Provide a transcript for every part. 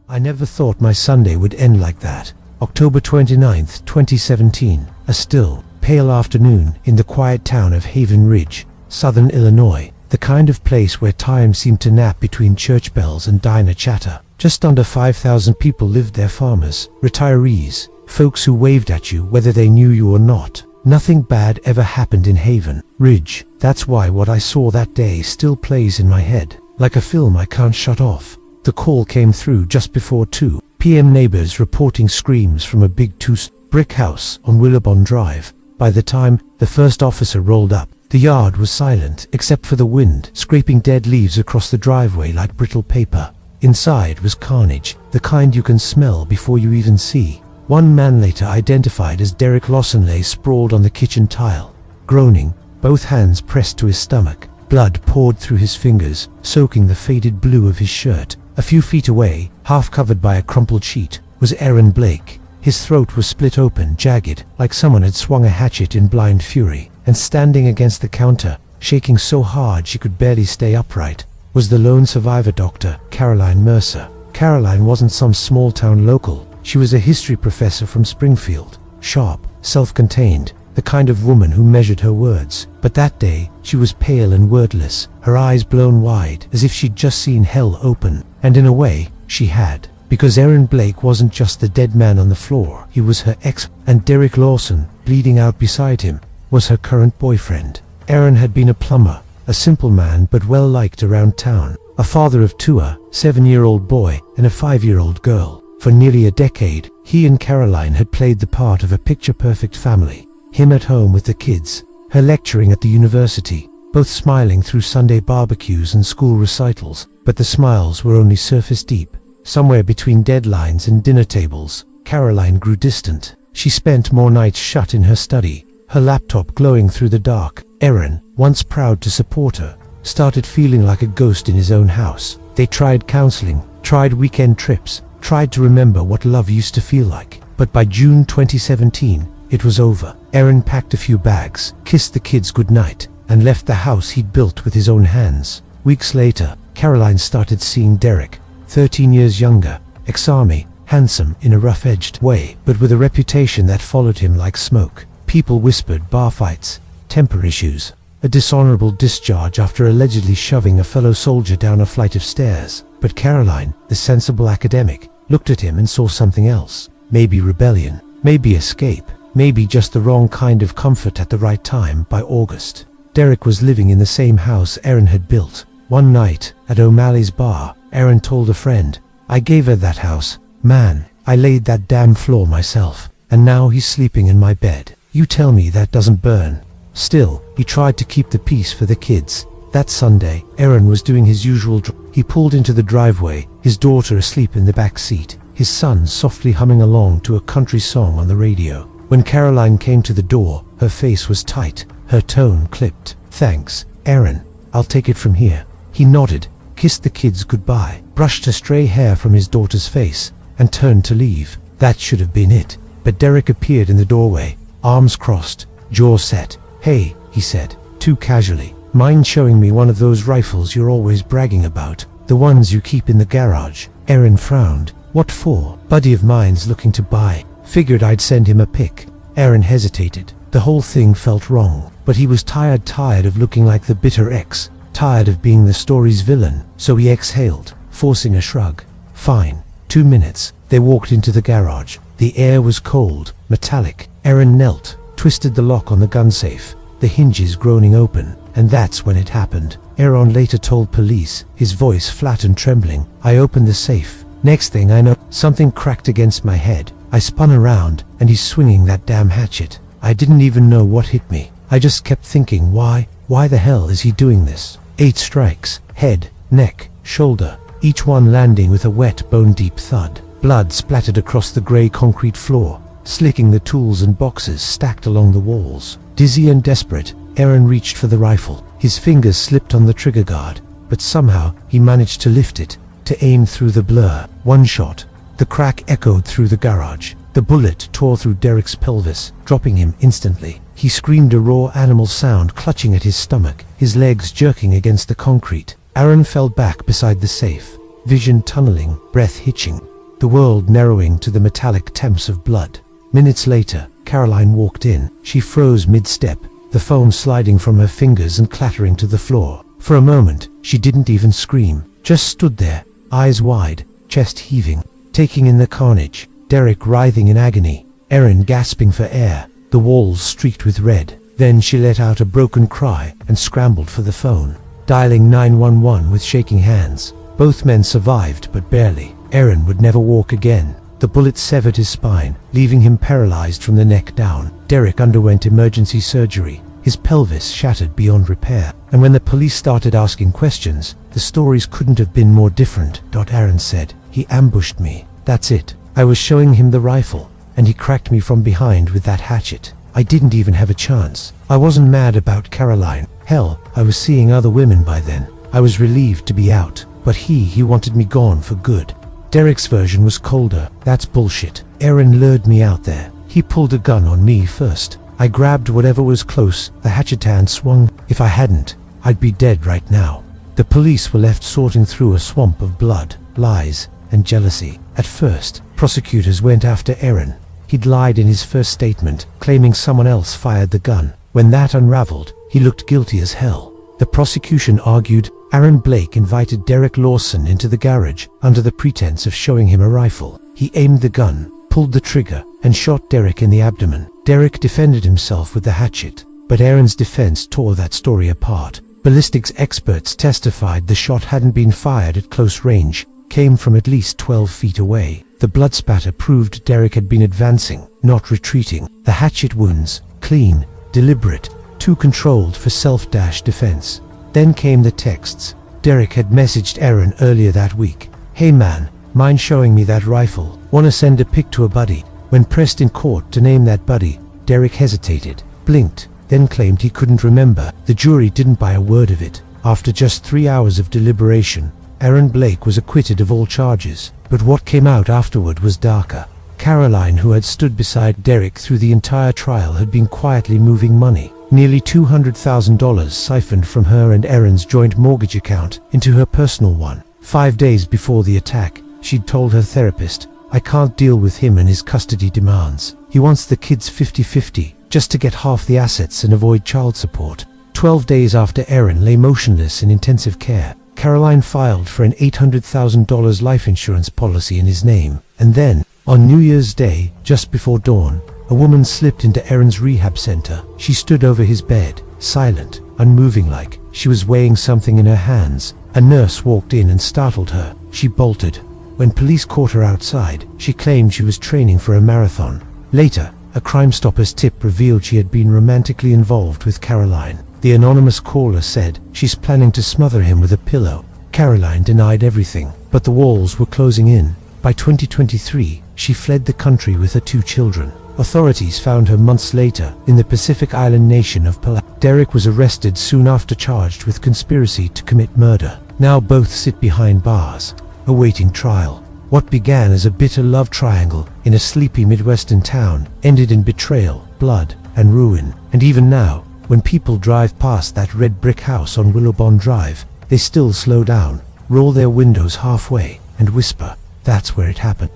I never thought my Sunday would end like that. October 29th, 2017. A still, pale afternoon in the quiet town of Haven Ridge, southern Illinois. The kind of place where time seemed to nap between church bells and diner chatter. Just under 5,000 people lived there, farmers, retirees, folks who waved at you whether they knew you or not. Nothing bad ever happened in Haven Ridge. That's why what I saw that day still plays in my head, like a film I can't shut off. The call came through just before 2 p.m. Neighbors reporting screams from a big two-brick house on Willabon Drive. By the time the first officer rolled up, the yard was silent except for the wind scraping dead leaves across the driveway like brittle paper. Inside was carnage, the kind you can smell before you even see. One man, later identified as Derek Lawson, lay sprawled on the kitchen tile, groaning, both hands pressed to his stomach. Blood poured through his fingers, soaking the faded blue of his shirt. A few feet away, half covered by a crumpled sheet, was Aaron Blake. His throat was split open, jagged, like someone had swung a hatchet in blind fury. And standing against the counter, shaking so hard she could barely stay upright, was the lone survivor, Dr. Caroline Mercer. Caroline wasn't some small-town local. She was a history professor from Springfield, sharp, self-contained, the kind of woman who measured her words. But that day, she was pale and wordless, her eyes blown wide, as if she'd just seen hell open. And in a way, she had. Because Aaron Blake wasn't just the dead man on the floor, he was her ex, and Derek Lawson, bleeding out beside him, was her current boyfriend. Aaron had been a plumber, a simple man but well-liked around town, a father of two, a 7-year-old boy and a 5-year-old girl. For nearly a decade, he and Caroline had played the part of a picture-perfect family. Him at home with the kids, her lecturing at the university, both smiling through Sunday barbecues and school recitals. But the smiles were only surface deep. Somewhere between deadlines and dinner tables, Caroline grew distant. She spent more nights shut in her study, her laptop glowing through the dark. Aaron, once proud to support her, started feeling like a ghost in his own house. They tried counseling, tried weekend trips, tried to remember what love used to feel like. But by June 2017, it was over. Aaron packed a few bags, kissed the kids goodnight, and left the house he'd built with his own hands. Weeks later, Caroline started seeing Derek, 13 years younger, ex-army, handsome in a rough-edged way, but with a reputation that followed him like smoke. People whispered bar fights, temper issues, a dishonorable discharge after allegedly shoving a fellow soldier down a flight of stairs. But Caroline, the sensible academic, looked at him and saw something else. Maybe rebellion, maybe escape, maybe just the wrong kind of comfort at the right time. By August, Derek was living in the same house Aaron had built. One night, at O'Malley's bar, Aaron told a friend, "I gave her that house. Man, I laid that damn floor myself. And now he's sleeping in my bed. You tell me that doesn't burn." Still, he tried to keep the peace for the kids. That Sunday, Aaron was doing his usual He pulled into the driveway, his daughter asleep in the back seat, his son softly humming along to a country song on the radio. When Caroline came to the door, her face was tight, her tone clipped. "Thanks, Aaron. I'll take it from here." He nodded, kissed the kids goodbye, brushed a stray hair from his daughter's face, and turned to leave. That should have been it. But Derek appeared in the doorway, arms crossed, jaw set. "Hey," he said, too casually, "mind showing me one of those rifles you're always bragging about? The ones you keep in the garage?" Aaron frowned. "What for?" "Buddy of mine's looking to buy. Figured I'd send him a pic." Aaron hesitated. The whole thing felt wrong, but he was tired of looking like the bitter ex, tired of being the story's villain, so he exhaled, forcing a shrug. "Fine." 2 minutes. They walked into the garage. The air was cold, metallic. Aaron knelt, twisted the lock on the gun safe, the hinges groaning open, and that's when it happened. Aaron later told police, his voice flat and trembling, "I opened the safe. Next thing I know, something cracked against my head. I spun around, and he's swinging that damn hatchet. I didn't even know what hit me. I just kept thinking, why the hell is he doing this?" 8 strikes, head, neck, shoulder, each one landing with a wet, bone-deep thud. Blood splattered across the grey concrete floor, slicking the tools and boxes stacked along the walls. Dizzy and desperate, Aaron reached for the rifle. His fingers slipped on the trigger guard, but somehow he managed to lift it, to aim through the blur. One shot. The crack echoed through the garage. The bullet tore through Derek's pelvis, dropping him instantly. He screamed a raw animal sound, clutching at his stomach, his legs jerking against the concrete. Aaron fell back beside the safe, vision tunneling, breath hitching. the world narrowing to the metallic temps of blood. Minutes later, Caroline walked in. She froze mid-step, the phone sliding from her fingers and clattering to the floor. For a moment, she didn't even scream, just stood there, eyes wide, chest heaving, taking in the carnage. Derek writhing in agony, Erin gasping for air, the walls streaked with red. Then she let out a broken cry and scrambled for the phone, dialing 911 with shaking hands. Both men survived, but barely. Erin would never walk again. The bullet severed his spine, leaving him paralyzed from the neck down. Derek underwent emergency surgery, his pelvis shattered beyond repair. And when the police started asking questions, the stories couldn't have been more different. Erin said, "He ambushed me. That's it. I was showing him the rifle, and he cracked me from behind with that hatchet. I didn't even have a chance. I wasn't mad about Caroline. Hell, I was seeing other women by then. I was relieved to be out, but he wanted me gone for good." Derek's version was colder. "That's bullshit. Erin lured me out there. He pulled a gun on me first. I grabbed whatever was close, the hatchet hand swung. If I hadn't, I'd be dead right now." The police were left sorting through a swamp of blood, lies, and jealousy. At first, prosecutors went after Erin. He'd lied in his first statement, claiming someone else fired the gun. When that unraveled, he looked guilty as hell. The prosecution argued Aaron Blake invited Derek Lawson into the garage under the pretense of showing him a rifle. He aimed the gun, pulled the trigger, and shot Derek in the abdomen. Derek defended himself with the hatchet, but Aaron's defense tore that story apart. Ballistics experts testified the shot hadn't been fired at close range, came from at least 12 feet away. The blood spatter proved Derek had been advancing, not retreating. The hatchet wounds, clean, deliberate, too controlled for self-defense. Then came the texts. Derek had messaged Aaron earlier that week. "Hey man, mind showing me that rifle? Wanna send a pic to a buddy?" When pressed in court to name that buddy, Derek hesitated, blinked, then claimed he couldn't remember. The jury didn't buy a word of it. After just 3 hours of deliberation, Aaron Blake was acquitted of all charges. But what came out afterward was darker. Caroline, who had stood beside Derek through the entire trial, had been quietly moving money. Nearly $200,000 siphoned from her and Aaron's joint mortgage account into her personal one. 5 days before the attack, she'd told her therapist, "I can't deal with him and his custody demands. He wants the kids 50-50, just to get half the assets and avoid child support." 12 days after Aaron lay motionless in intensive care, Caroline filed for an $800,000 life insurance policy in his name. And then, on New Year's Day, just before dawn, a woman slipped into Aaron's rehab center. She stood over his bed, silent, unmoving, like she was weighing something in her hands. A nurse walked in and startled her. She bolted. When police caught her outside, she claimed she was training for a marathon. Later, a Crime Stoppers tip revealed she had been romantically involved with Caroline. The anonymous caller said she's planning to smother him with a pillow. Caroline denied everything, but the walls were closing in. By 2023, she fled the country with her 2 children. Authorities found her months later in the Pacific Island nation of Palau. Derek was arrested soon after, charged with conspiracy to commit murder. Now both sit behind bars, awaiting trial. What began as a bitter love triangle in a sleepy Midwestern town ended in betrayal, blood, and ruin. And even now, when people drive past that red brick house on Willowbond Drive, they still slow down, roll their windows halfway, and whisper, "That's where it happened."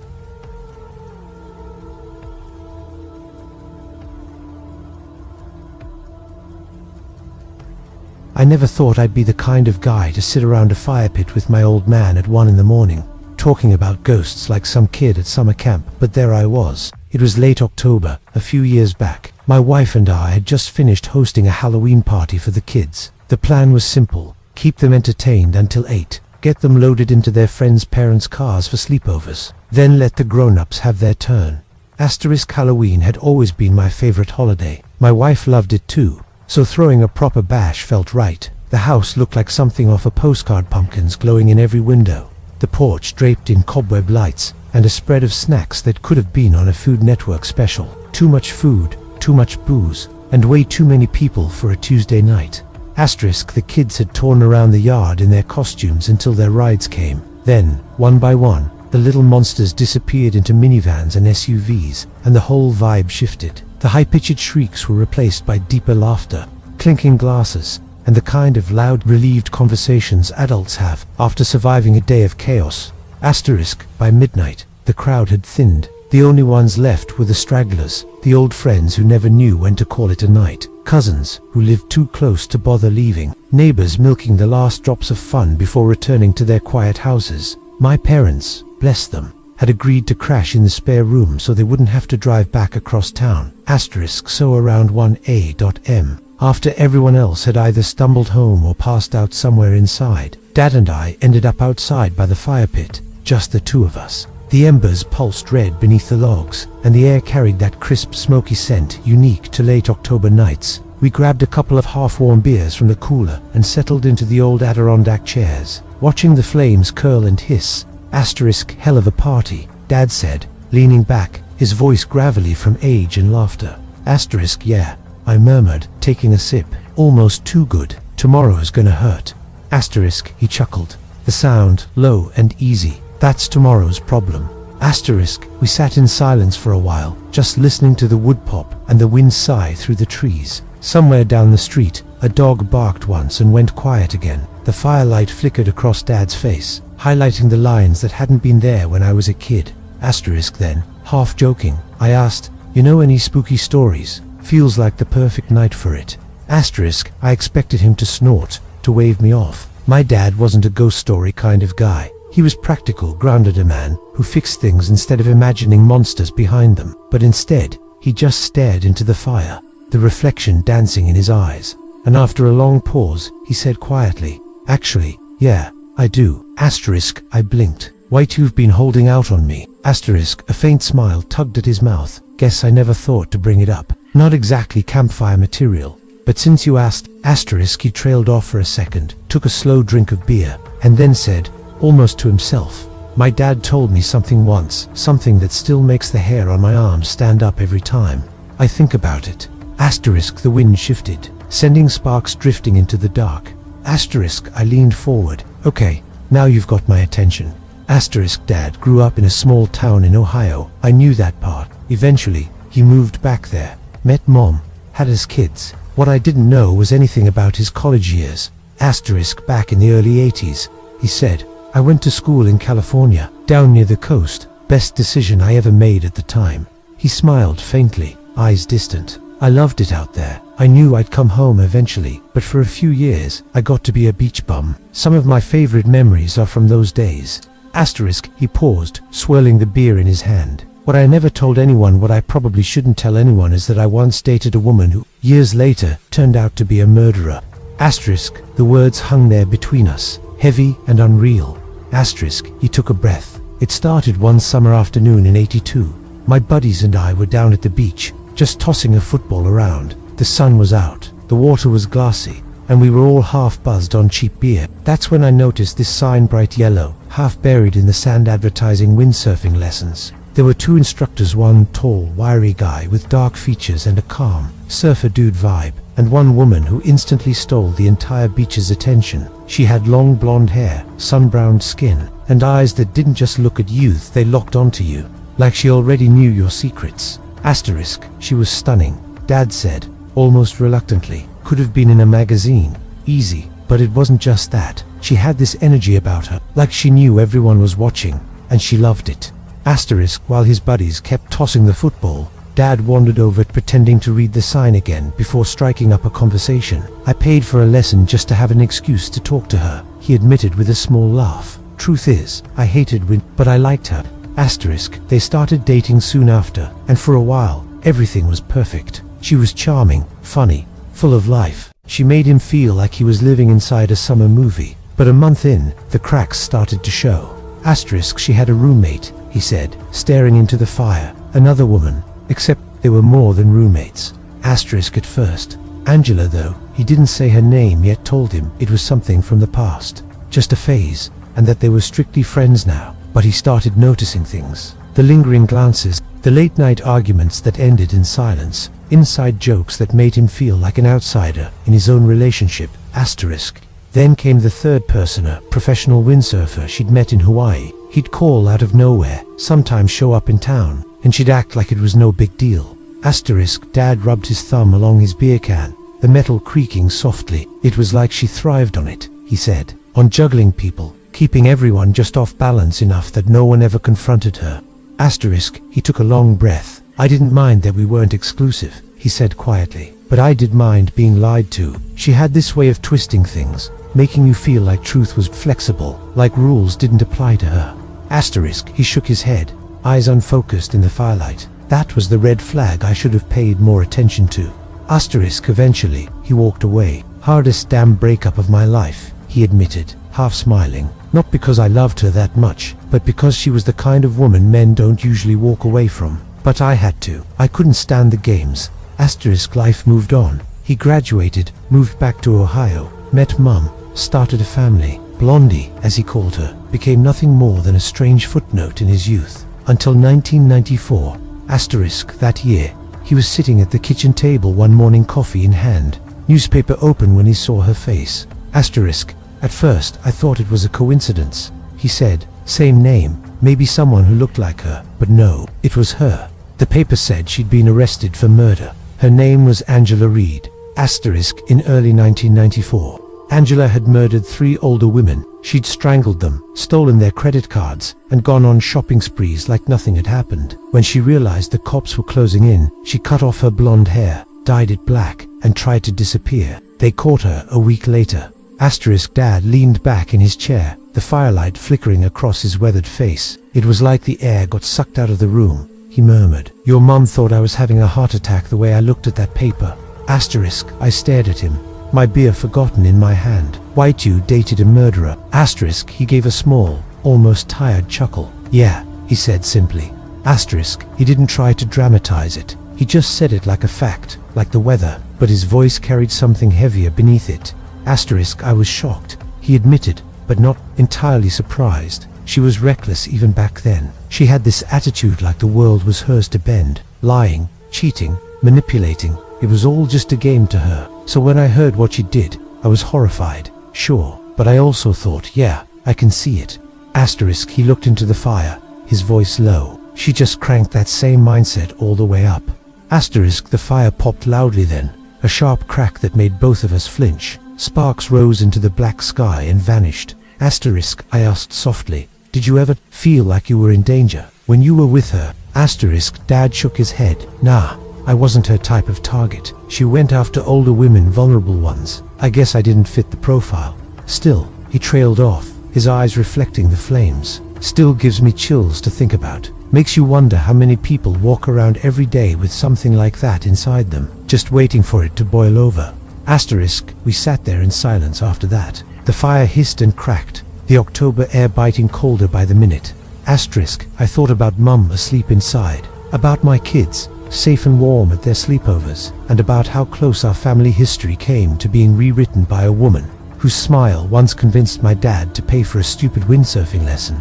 I never thought I'd be the kind of guy to sit around a fire pit with my old man at 1 in the morning, talking about ghosts like some kid at summer camp, but there I was. It was late October, a few years back. My wife and I had just finished hosting a Halloween party for the kids. The plan was simple: keep them entertained until 8, get them loaded into their friends' parents' cars for sleepovers, then let the grown-ups have their turn. Halloween had always been my favorite holiday. My wife loved it too, so throwing a proper bash felt right. The house looked like something off a postcard, pumpkins glowing in every window, the porch draped in cobweb lights, and a spread of snacks that could have been on a Food Network special. Too much food, too much booze, and way too many people for a Tuesday night. The kids had torn around the yard in their costumes until their rides came. Then, one by one, the little monsters disappeared into minivans and SUVs, and the whole vibe shifted. The high-pitched shrieks were replaced by deeper laughter, clinking glasses, and the kind of loud, relieved conversations adults have after surviving a day of chaos. By midnight, The crowd had thinned. The only ones left were the stragglers, the old friends who never knew when to call it a night, cousins who lived too close to bother leaving, neighbors milking the last drops of fun before returning to their quiet houses. My parents, bless them, had agreed to crash in the spare room so they wouldn't have to drive back across town. So around 1 a.m. after everyone else had either stumbled home or passed out somewhere inside, Dad and I ended up outside by the fire pit, just the two of us. The embers pulsed red beneath the logs, and the air carried that crisp, smoky scent unique to late October nights. We grabbed a couple of half-warm beers from the cooler and settled into the old Adirondack chairs, watching the flames curl and hiss. Hell of a party, Dad said, leaning back, his voice gravelly from age and laughter. Yeah, I murmured, taking a sip. Almost too good. Tomorrow's gonna hurt. He chuckled, the sound low and easy. That's tomorrow's problem. We sat in silence for a while, just listening to the wood pop and the wind sigh through the trees. Somewhere down the street, a dog barked once and went quiet again. The firelight flickered across Dad's face, highlighting the lines that hadn't been there when I was a kid. Then, half joking, I asked, you know any spooky stories? Feels like the perfect night for it. I expected him to snort, to wave me off. My dad wasn't a ghost story kind of guy. He was practical, grounded, a man who fixed things instead of imagining monsters behind them. But instead, he just stared into the fire, the reflection dancing in his eyes. And after a long pause, he said quietly, actually, yeah, I do. I blinked. White, you've been holding out on me. A faint smile tugged at his mouth. Guess I never thought to bring it up. Not exactly campfire material. But since you asked, he trailed off for a second, took a slow drink of beer, and then said, almost to himself, my dad told me something once, something that still makes the hair on my arms stand up every time I think about it. The wind shifted, sending sparks drifting into the dark. I leaned forward. Okay, now you've got my attention. Dad grew up in a small town in Ohio. I knew that part. Eventually, he moved back there, met Mom, had us kids. What I didn't know was anything about his college years. Back in the early 80s, he said, I went to school in California, down near the coast. Best decision I ever made at the time. He smiled faintly, eyes distant. I loved it out there. I knew I'd come home eventually, but for a few years, I got to be a beach bum. Some of my favorite memories are from those days. He paused, swirling the beer in his hand. What I never told anyone, what I probably shouldn't tell anyone, is that I once dated a woman who, years later, turned out to be a murderer. The words hung there between us, heavy and unreal. He took a breath. It started one summer afternoon in '82. My buddies and I were down at the beach, just tossing a football around. The sun was out, the water was glassy, and we were all half buzzed on cheap beer. That's when I noticed this sign, bright yellow, half buried in the sand, advertising windsurfing lessons. There were two instructors, one tall, wiry guy with dark features and a calm, surfer dude vibe, and one woman who instantly stole the entire beach's attention. She had long blonde hair, sun-browned skin, and eyes that didn't just look at you, they locked onto you, like she already knew your secrets. She was stunning, Dad said, almost reluctantly. Could have been in a magazine. Easy. But it wasn't just that. She had this energy about her, like she knew everyone was watching, and she loved it. While his buddies kept tossing the football, Dad wandered over, pretending to read the sign again before striking up a conversation. I paid for a lesson just to have an excuse to talk to her, he admitted with a small laugh. Truth is, I hated wind, but I liked her. They started dating soon after, and for a while, everything was perfect. She was charming, funny, full of life. She made him feel like he was living inside a summer movie. But a month in, the cracks started to show. She had a roommate, he said, staring into the fire. Another woman, except they were more than roommates. At first. Angela, though, he didn't say her name, yet told him it was something from the past. Just a phase, and that they were strictly friends now. But he started noticing things. The lingering glances, the late-night arguments that ended in silence, inside jokes that made him feel like an outsider in his own relationship. Then came the third person, a professional windsurfer she'd met in Hawaii. He'd call out of nowhere, sometimes show up in town, and she'd act like it was no big deal. Dad rubbed his thumb along his beer can, the metal creaking softly. It was like she thrived on it, he said, on juggling people, keeping everyone just off balance enough that no one ever confronted her. Asterisk, he took a long breath. I didn't mind that we weren't exclusive, he said quietly. But I did mind being lied to. She had this way of twisting things, making you feel like truth was flexible, like rules didn't apply to her. Asterisk, he shook his head, eyes unfocused in the firelight. That was the red flag I should have paid more attention to. Asterisk, eventually, he walked away. Hardest damn breakup of my life, he admitted, half smiling. Not because I loved her that much, but because she was the kind of woman men don't usually walk away from. But I had to. I couldn't stand the games. Asterisk, life moved on. He graduated, moved back to Ohio, met Mum, started a family. Blondie, as he called her, became nothing more than a strange footnote in his youth. Until 1994. Asterisk, that year, he was sitting at the kitchen table one morning, coffee in hand, newspaper open, when he saw her face. Asterisk, at first I thought it was a coincidence. He said, same name, maybe someone who looked like her, but no, it was her. The paper said she'd been arrested for murder. Her name was Angela Reed. Asterisk, in early 1994. Angela had murdered 3 older women. She'd strangled them, stolen their credit cards, and gone on shopping sprees like nothing had happened. When she realized the cops were closing in, she cut off her blonde hair, dyed it black, and tried to disappear. They caught her a week later. Asterisk, Dad leaned back in his chair, the firelight flickering across his weathered face. It was like the air got sucked out of the room. He murmured, your mum thought I was having a heart attack the way I looked at that paper. Asterisk, I stared at him, my beer forgotten in my hand. White, you dated a murderer. Asterisk, he gave a small, almost tired chuckle. Yeah, he said simply. Asterisk, he didn't try to dramatize it. He just said it like a fact, like the weather, but his voice carried something heavier beneath it. Asterisk, I was shocked, he admitted, but not entirely surprised. She was reckless even back then. She had this attitude like the world was hers to bend. Lying, cheating, manipulating. It was all just a game to her. So when I heard what she did, I was horrified. Sure, but I also thought, yeah, I can see it. Asterisk, he looked into the fire, his voice low. She just cranked that same mindset all the way up. Asterisk, the fire popped loudly then, a sharp crack that made both of us flinch. Sparks rose into the black sky and vanished. Asterisk, I asked softly, did you ever feel like you were in danger when you were with her? Asterisk, Dad shook his head. Nah, I wasn't her type of target. She went after older women, vulnerable ones. I guess I didn't fit the profile. Still, he trailed off, his eyes reflecting the flames. Still gives me chills to think about. Makes you wonder how many people walk around every day with something like that inside them, just waiting for it to boil over. Asterisk, we sat there in silence after that. The fire hissed and cracked, the October air biting colder by the minute. Asterisk, I thought about Mum asleep inside, about my kids, safe and warm at their sleepovers, and about how close our family history came to being rewritten by a woman whose smile once convinced my dad to pay for a stupid windsurfing lesson.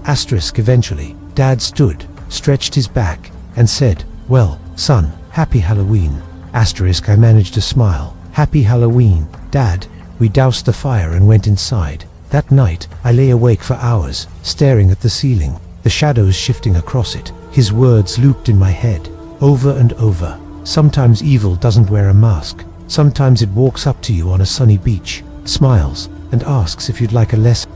Asterisk, eventually, Dad stood, stretched his back, and said, well, son, happy Halloween. Asterisk, I managed to smile. Happy Halloween, Dad. We doused the fire and went inside. That night, I lay awake for hours, staring at the ceiling, the shadows shifting across it. His words looped in my head, over and over. Sometimes evil doesn't wear a mask. Sometimes it walks up to you on a sunny beach, smiles, and asks if you'd like a lesson.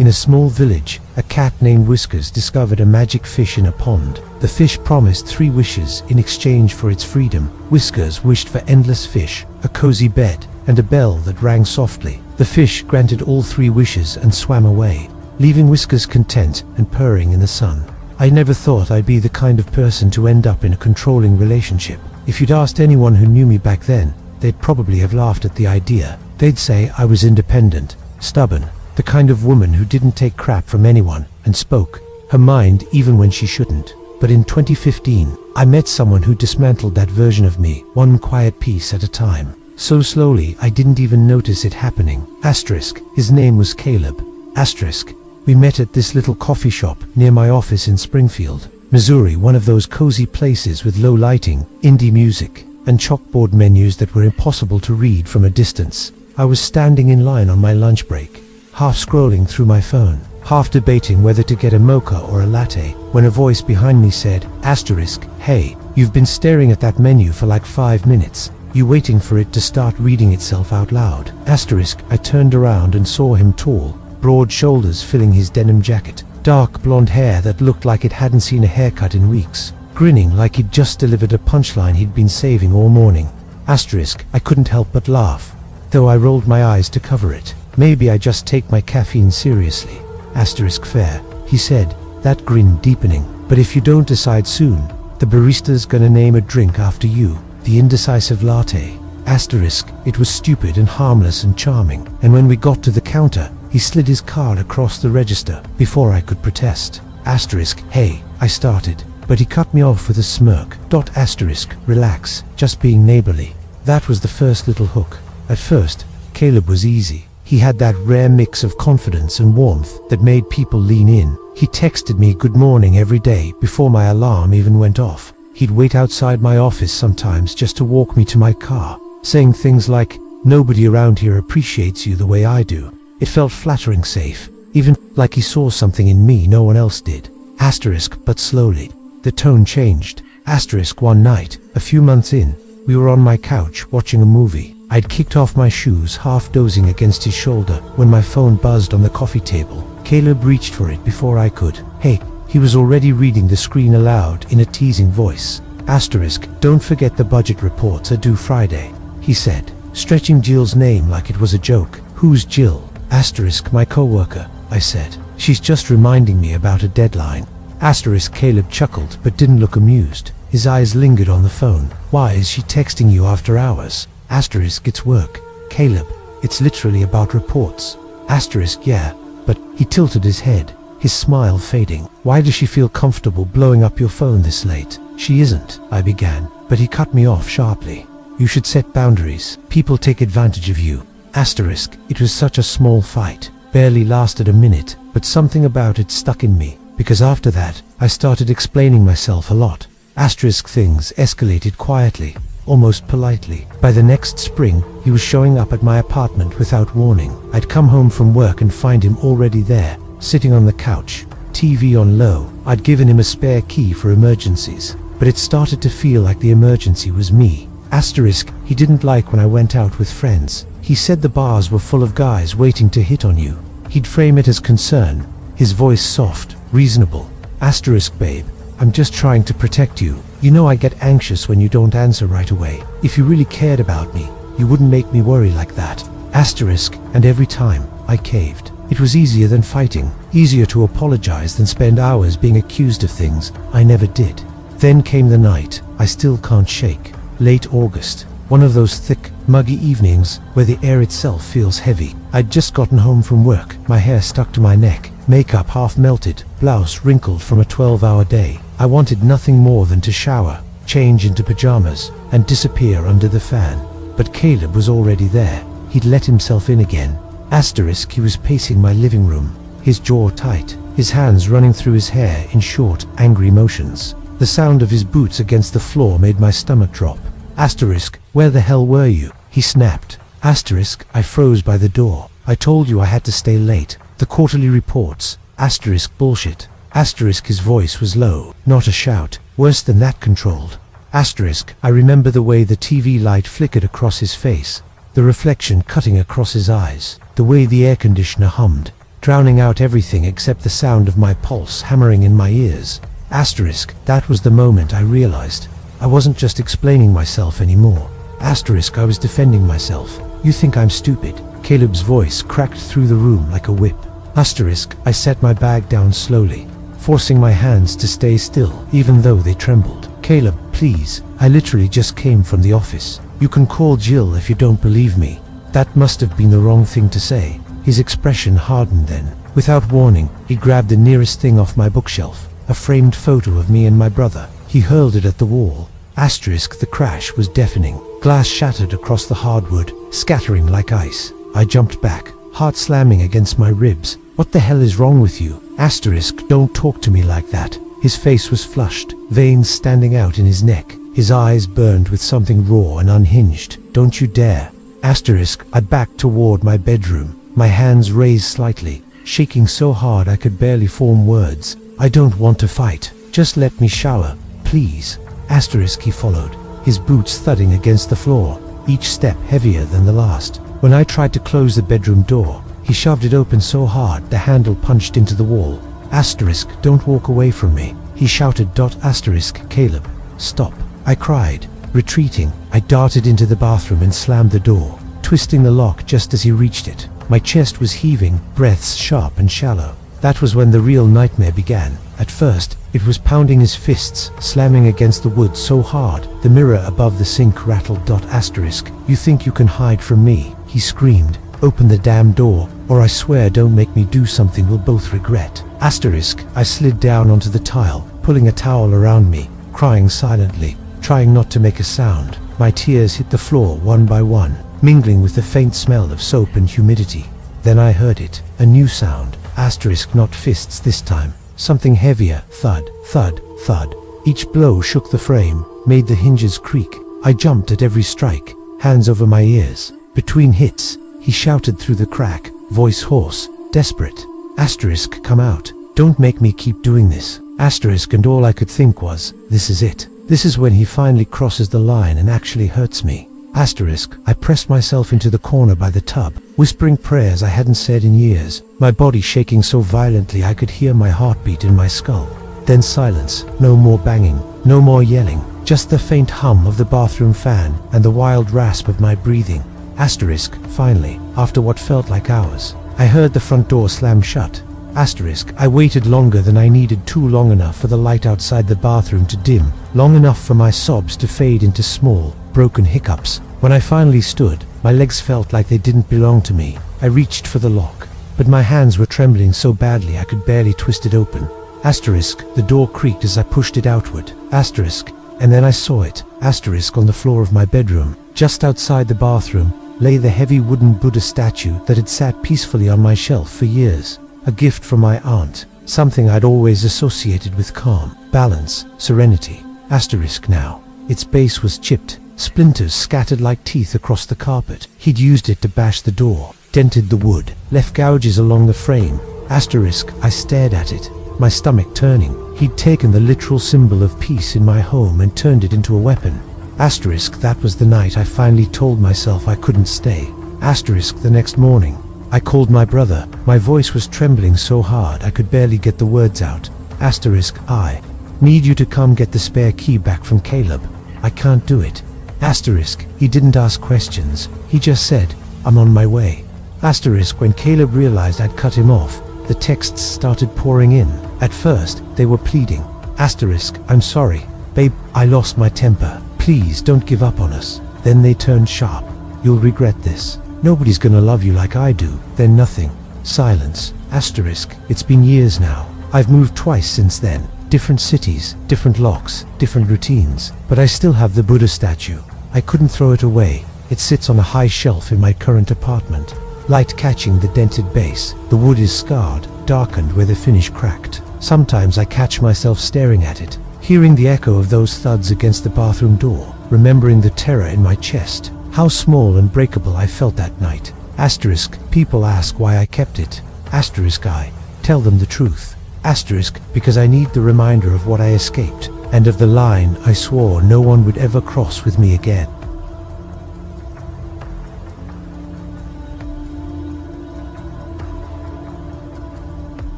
In a small village, a cat named Whiskers discovered a magic fish in a pond. The fish promised 3 wishes in exchange for its freedom. Whiskers wished for endless fish, a cozy bed, and a bell that rang softly. The fish granted all 3 wishes and swam away, leaving Whiskers content and purring in the sun. I never thought I'd be the kind of person to end up in a controlling relationship. If you'd asked anyone who knew me back then, they'd probably have laughed at the idea. They'd say I was independent, stubborn, the kind of woman who didn't take crap from anyone and spoke her mind even when she shouldn't. But in 2015, I met someone who dismantled that version of me, one quiet piece at a time. So slowly I didn't even notice it happening. Asterisk, his name was Caleb. Asterisk, we met at this little coffee shop near my office in Springfield, Missouri, one of those cozy places with low lighting, indie music, and chalkboard menus that were impossible to read from a distance. I was standing in line on my lunch break, half scrolling through my phone, half debating whether to get a mocha or a latte, when a voice behind me said, Asterisk, hey, you've been staring at that menu for like 5 minutes. You waiting for it to start reading itself out loud. Asterisk. I turned around and saw him tall, broad shoulders filling his denim jacket, dark blonde hair that looked like it hadn't seen a haircut in weeks, grinning like he'd just delivered a punchline he'd been saving all morning. Asterisk. I couldn't help but laugh, though I rolled my eyes to cover it. Maybe I just take my caffeine seriously. Asterisk. Fair, he said, that grin deepening. But if you don't decide soon, the barista's gonna name a drink after you, the indecisive latte. Asterisk. It was stupid and harmless and charming, and when we got to the counter, he slid his card across the register before I could protest. Asterisk. Hey, I started, but he cut me off with a smirk. Asterisk. Relax, just being neighborly. That was the first little hook. At first, Caleb was easy. He had that rare mix of confidence and warmth that made people lean in. He texted me good morning every day before my alarm even went off. He'd wait outside my office sometimes just to walk me to my car, saying things like, "Nobody around here appreciates you the way I do." It felt flattering, safe, even like he saw something in me no one else did. Asterisk. But slowly, the tone changed. Asterisk. One night, a few months in, we were on my couch watching a movie. I'd kicked off my shoes, half dozing against his shoulder, when my phone buzzed on the coffee table. Caleb reached for it before I could. Hey, he was already reading the screen aloud in a teasing voice. Asterisk. Don't forget the budget reports are due Friday, he said, stretching Jill's name like it was a joke. Who's Jill? Asterisk. My coworker, I said. She's just reminding me about a deadline. Asterisk. Caleb chuckled but didn't look amused. His eyes lingered on the phone. Why is she texting you after hours? Asterisk. It's work, Caleb. It's literally about reports. Asterisk. Yeah, but he tilted his head, his smile fading. Why does she feel comfortable blowing up your phone this late? She isn't, I began, but he cut me off sharply. You should set boundaries. People take advantage of you. Asterisk. It was such a small fight, barely lasted a minute, but something about it stuck in me, because after that, I started explaining myself a lot. Asterisk. Things escalated quietly, almost politely. By the next spring, he was showing up at my apartment without warning. I'd come home from work and find him already there, sitting on the couch, TV on low. I'd given him a spare key for emergencies, but it started to feel like the emergency was me. Asterisk. He didn't like when I went out with friends. He said the bars were full of guys waiting to hit on you. He'd frame it as concern, his voice soft, reasonable. Asterisk. Babe, I'm just trying to protect you. You know I get anxious when you don't answer right away. If you really cared about me, you wouldn't make me worry like that. Asterisk. And every time, I caved. It was easier than fighting, easier to apologize than spend hours being accused of things I never did. Then came the night I still can't shake. Late August. One of those thick, muggy evenings where the air itself feels heavy. I'd just gotten home from work, my hair stuck to my neck, makeup half melted, blouse wrinkled from a 12-hour day. I wanted nothing more than to shower, change into pajamas, and disappear under the fan. But Caleb was already there. He'd let himself in again. Asterisk. He was pacing my living room, his jaw tight, his hands running through his hair in short, angry motions. The sound of his boots against the floor made my stomach drop. Asterisk. Where the hell were you? He snapped. Asterisk. I froze by the door. I told you I had to stay late. The quarterly reports. Asterisk. Bullshit. Asterisk. His voice was low, not a shout, worse than that, controlled. Asterisk. I remember the way the TV light flickered across his face, the reflection cutting across his eyes, the way the air conditioner hummed, drowning out everything except the sound of my pulse hammering in my ears. Asterisk. That was the moment I realized I wasn't just explaining myself anymore. Asterisk. I was defending myself. You think I'm stupid? Caleb's voice cracked through the room like a whip. Asterisk. I set my bag down slowly, forcing my hands to stay still, even though they trembled. Caleb, please. I literally just came from the office. You can call Jill if you don't believe me. That must have been the wrong thing to say. His expression hardened then. Without warning, he grabbed the nearest thing off my bookshelf, a framed photo of me and my brother. He hurled it at the wall. Asterisk. The crash was deafening. Glass shattered across the hardwood, scattering like ice. I jumped back, heart slamming against my ribs. What the hell is wrong with you? Asterisk. Don't talk to me like that. His face was flushed, veins standing out in his neck. His eyes burned with something raw and unhinged. Don't you dare. Asterisk. I backed toward my bedroom, my hands raised slightly, shaking so hard I could barely form words. I don't want to fight. Just let me shower, please. Asterisk. He followed, his boots thudding against the floor, each step heavier than the last. When I tried to close the bedroom door, he shoved it open so hard the handle punched into the wall. Asterisk, don't walk away from me, he shouted. Asterisk, Caleb, stop. I cried. Retreating, I darted into the bathroom and slammed the door, twisting the lock just as he reached it. My chest was heaving, breaths sharp and shallow. That was when the real nightmare began. At first, it was pounding his fists, slamming against the wood so hard, the mirror above the sink rattled. Asterisk, you think you can hide from me, he screamed. Open the damn door, or I swear don't make me do something we'll both regret. Asterisk, I slid down onto the tile, pulling a towel around me, crying silently, trying not to make a sound. My tears hit the floor one by one, mingling with the faint smell of soap and humidity. Then I heard it, a new sound. Asterisk, not fists this time. Something heavier. Thud, thud, thud. Each blow shook the frame, made the hinges creak. I jumped at every strike, hands over my ears. Between hits, he shouted through the crack, voice hoarse, desperate. Asterisk, come out. Don't make me keep doing this. Asterisk, and all I could think was, this is it. This is when he finally crosses the line and actually hurts me. Asterisk, I pressed myself into the corner by the tub, whispering prayers I hadn't said in years, my body shaking so violently I could hear my heartbeat in my skull. Then silence, no more banging, no more yelling, just the faint hum of the bathroom fan and the wild rasp of my breathing. Asterisk, finally, after what felt like hours, I heard the front door slam shut. Asterisk, I waited longer than I needed, too long enough for the light outside the bathroom to dim, long enough for my sobs to fade into small, broken hiccups. When I finally stood, my legs felt like they didn't belong to me. I reached for the lock, but my hands were trembling so badly I could barely twist it open. Asterisk, the door creaked as I pushed it outward. Asterisk, and then I saw it. Asterisk, on the floor of my bedroom, just outside the bathroom, lay the heavy wooden Buddha statue that had sat peacefully on my shelf for years. A gift from my aunt, something I'd always associated with calm, balance, serenity. Asterisk now. Its base was chipped, splinters scattered like teeth across the carpet. He'd used it to bash the door, dented the wood, left gouges along the frame. Asterisk, I stared at it, my stomach turning. He'd taken the literal symbol of peace in my home and turned it into a weapon. Asterisk, that was the night I finally told myself I couldn't stay. Asterisk, the next morning, I called my brother. My voice was trembling so hard I could barely get the words out. Asterisk, I need you to come get the spare key back from Caleb. I can't do it. Asterisk, he didn't ask questions. He just said, I'm on my way. Asterisk, when Caleb realized I'd cut him off, the texts started pouring in. At first, they were pleading. Asterisk, I'm sorry. Babe, I lost my temper. Please don't give up on us. Then they turned sharp. You'll regret this. Nobody's gonna love you like I do. Then nothing. Silence. Asterisk, it's been years now. I've moved twice since then. Different cities, different locks, different routines. But I still have the Buddha statue. I couldn't throw it away. It sits on a high shelf in my current apartment. Light catching the dented base. The wood is scarred, darkened where the finish cracked. Sometimes I catch myself staring at it, hearing the echo of those thuds against the bathroom door, remembering the terror in my chest. How small and breakable I felt that night. Asterisk, people ask why I kept it. Asterisk, I tell them the truth. Asterisk, because I need the reminder of what I escaped, and of the line I swore no one would ever cross with me again.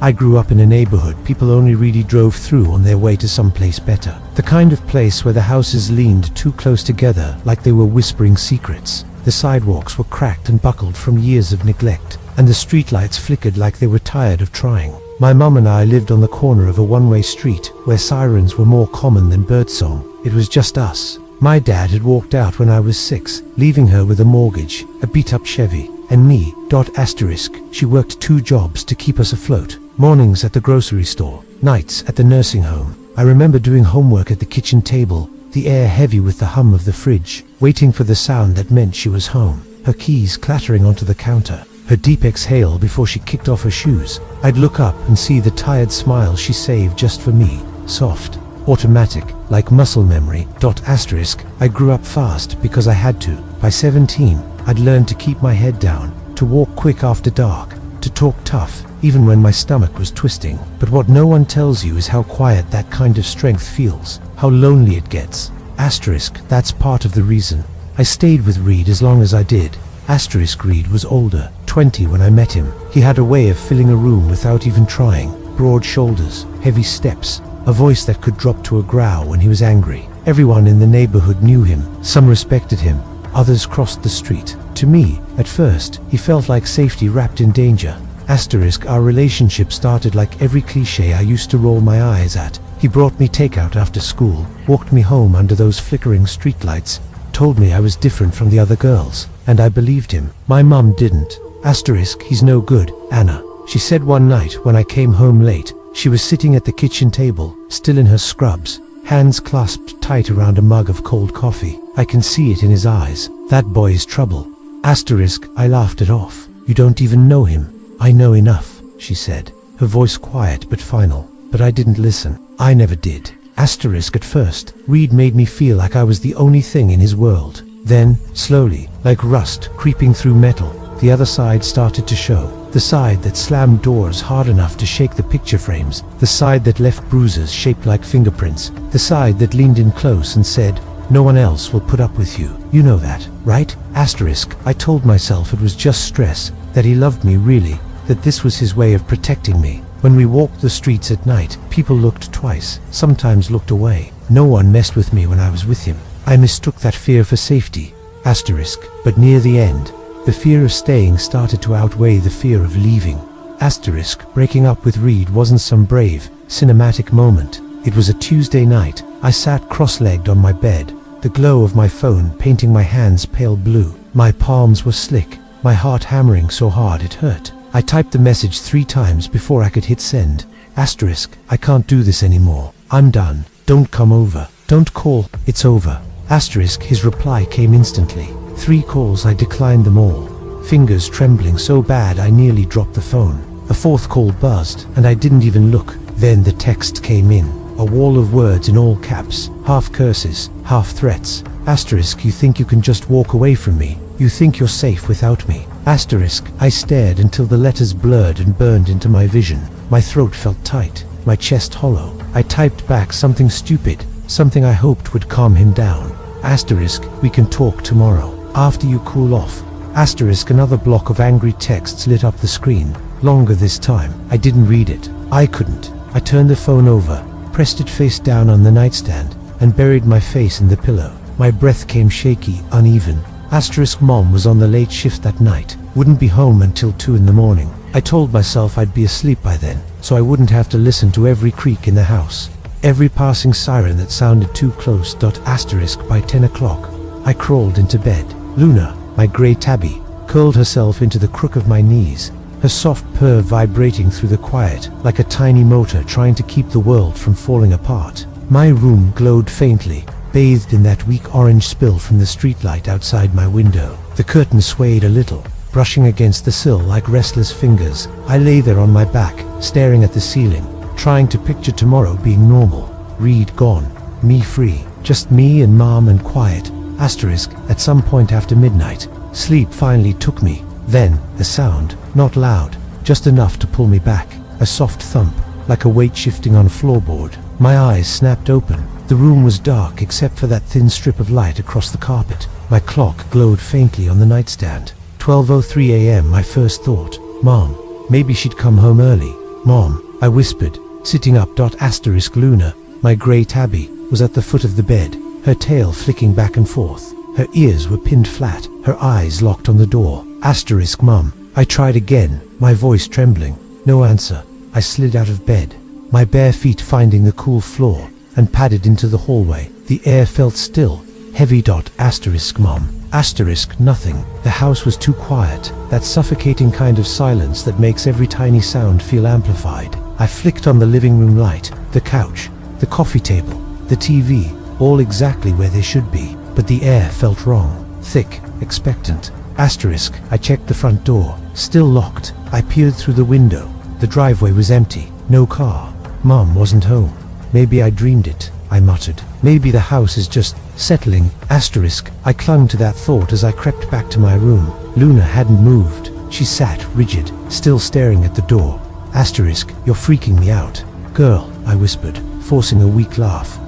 I grew up in a neighborhood people only really drove through on their way to someplace better. The kind of place where the houses leaned too close together like they were whispering secrets. The sidewalks were cracked and buckled from years of neglect, and the streetlights flickered like they were tired of trying. My mum and I lived on the corner of a one-way street where sirens were more common than birdsong. It was just us. My dad had walked out when I was 6, leaving her with a mortgage, a beat-up Chevy, and me. Asterisk, she worked 2 jobs to keep us afloat. Mornings at the grocery store, nights at the nursing home. I remember doing homework at the kitchen table, the air heavy with the hum of the fridge, waiting for the sound that meant she was home. Her keys clattering onto the counter, her deep exhale before she kicked off her shoes. I'd look up and see the tired smile she saved just for me, soft, automatic, like muscle memory. Asterisk, I grew up fast because I had to. By 17, I'd learned to keep my head down, to walk quick after dark, to talk tough, even when my stomach was twisting. But what no one tells you is how quiet that kind of strength feels, how lonely it gets. Asterisk, that's part of the reason I stayed with Reed as long as I did. Asterisk, Reed was older, 20 when I met him. He had a way of filling a room without even trying. Broad shoulders, heavy steps, a voice that could drop to a growl when he was angry. Everyone in the neighborhood knew him. Some respected him, others crossed the street. To me, at first, he felt like safety wrapped in danger. Asterisk, our relationship started like every cliche I used to roll my eyes at. He brought me takeout after school, walked me home under those flickering streetlights, told me I was different from the other girls, and I believed him. My mum didn't. Asterisk, he's no good, Anna. She said one night when I came home late. She was sitting at the kitchen table, still in her scrubs, hands clasped tight around a mug of cold coffee. I can see it in his eyes. That boy is trouble. Asterisk, I laughed it off. You don't even know him. I know enough, she said, her voice quiet but final. But I didn't listen. I never did. Asterisk, at first, Reed made me feel like I was the only thing in his world. Then, slowly, like rust creeping through metal, the other side started to show. The side that slammed doors hard enough to shake the picture frames. The side that left bruises shaped like fingerprints. The side that leaned in close and said, no one else will put up with you. You know that, right? Asterisk, I told myself it was just stress, that he loved me really, that this was his way of protecting me. When we walked the streets at night, people looked twice, sometimes looked away. No one messed with me when I was with him. I mistook that fear for safety. Asterisk, but near the end, the fear of staying started to outweigh the fear of leaving. Asterisk, breaking up with Reed wasn't some brave, cinematic moment. It was a Tuesday night. I sat cross-legged on my bed, the glow of my phone painting my hands pale blue. My palms were slick, my heart hammering so hard it hurt. I typed the message 3 times before I could hit send. Asterisk, I can't do this anymore. I'm done. Don't come over. Don't call. It's over. Asterisk, his reply came instantly. 3 calls, I declined them all. Fingers trembling so bad I nearly dropped the phone. A 4th call buzzed, and I didn't even look. Then the text came in. A wall of words in all caps, half curses, half threats. Asterisk, you think you can just walk away from me? You think you're safe without me? Asterisk, I stared until the letters blurred and burned into my vision. My throat felt tight, my chest hollow. I typed back something stupid, something I hoped would calm him down. Asterisk, we can talk tomorrow, after you cool off. Asterisk, another block of angry texts lit up the screen, longer this time. I didn't read it. I couldn't. I turned the phone over, pressed it face down on the nightstand, and buried my face in the pillow. My breath came shaky, uneven. Asterisk, mom was on the late shift that night, wouldn't be home until 2 in the morning. I told myself I'd be asleep by then, so I wouldn't have to listen to every creak in the house, every passing siren that sounded too close. Asterisk, by 10 o'clock, I crawled into bed. Luna, my grey tabby, curled herself into the crook of my knees, her soft purr vibrating through the quiet like a tiny motor trying to keep the world from falling apart. My room glowed faintly, bathed in that weak orange spill from the streetlight outside my window. The curtain swayed a little, brushing against the sill like restless fingers. I lay there on my back, staring at the ceiling, trying to picture tomorrow being normal. Reed gone, me free, just me and mom and quiet. Asterisk, at some point after midnight, sleep finally took me. Then, a sound, not loud, just enough to pull me back. A soft thump, like a weight shifting on a floorboard. My eyes snapped open. The room was dark except for that thin strip of light across the carpet. My clock glowed faintly on the nightstand. 12:03 a.m. My first thought, Mom. Maybe she'd come home early. Mom, I whispered, sitting up. Asterisk, Luna, my grey tabby, was at the foot of the bed, her tail flicking back and forth. Her ears were pinned flat, her eyes locked on the door. Asterisk, Mom. I tried again, my voice trembling. No answer. I slid out of bed, my bare feet finding the cool floor, and padded into the hallway. The air felt still, heavy. Asterisk, Mom. Asterisk, nothing. The house was too quiet, that suffocating kind of silence that makes every tiny sound feel amplified. I flicked on the living room light, the couch, the coffee table, the TV, all exactly where they should be, but the air felt wrong, thick, expectant. Asterisk, I checked the front door, still locked. I peered through the window. The driveway was empty, no car. Mom wasn't home. Maybe I dreamed it, I muttered. Maybe the house is just settling. Asterisk, I clung to that thought as I crept back to my room. Luna hadn't moved. She sat rigid, still staring at the door. Asterisk, you're freaking me out. Girl, I whispered, forcing a weak laugh.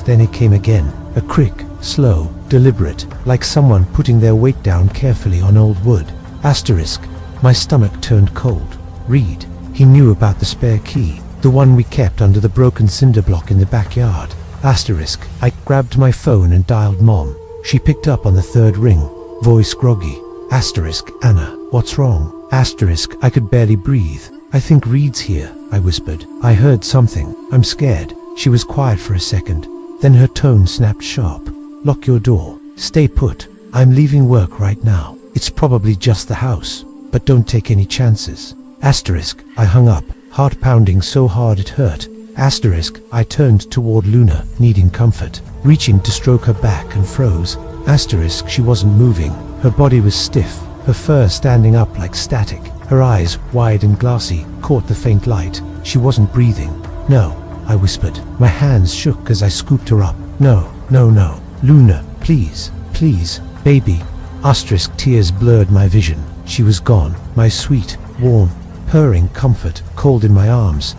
Then it came again. A crick, slow, deliberate, like someone putting their weight down carefully on old wood. My stomach turned cold. Reed. He knew about the spare key, the one we kept under the broken cinder block in the backyard. I grabbed my phone and dialed Mom. She picked up on the third ring. Voice groggy. Anna, what's wrong? I could barely breathe. I think Reed's here, I whispered. I heard something. I'm scared. She was quiet for a second. Then her tone snapped sharp. Lock your door. Stay put. I'm leaving work right now. It's probably just the house. But don't take any chances. I hung up, heart pounding so hard it hurt. I turned toward Luna, needing comfort, reaching to stroke her back and froze. She wasn't moving. Her body was stiff, her fur standing up like static. Her eyes, wide and glassy, caught the faint light. She wasn't breathing. No, I whispered. My hands shook as I scooped her up. No. Luna, please, baby. Tears blurred my vision. She was gone. My sweet, warm, purring comfort cold in my arms.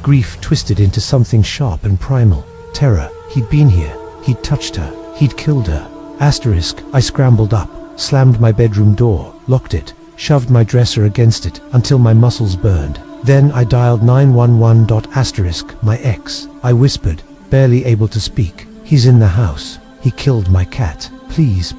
Grief twisted into something sharp and primal. Terror. He'd been here. He'd touched her. He'd killed her. I scrambled up, slammed my bedroom door, locked it, shoved my dresser against it until my muscles burned. Then I dialed 911. My ex. I whispered, barely able to speak. He's in the house. He killed my cat. Please,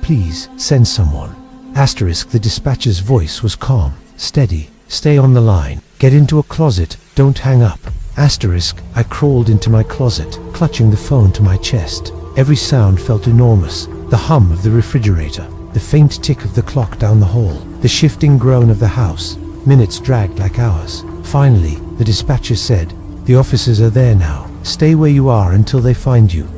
send someone. The dispatcher's voice was calm, steady. Stay on the line. Get into a closet. Don't hang up. I crawled into my closet, clutching the phone to my chest. Every sound felt enormous. The hum of the refrigerator, the faint tick of the clock down the hall, the shifting groan of the house. Minutes dragged like hours. Finally, the dispatcher said, "The officers are there now. Stay where you are until they find you."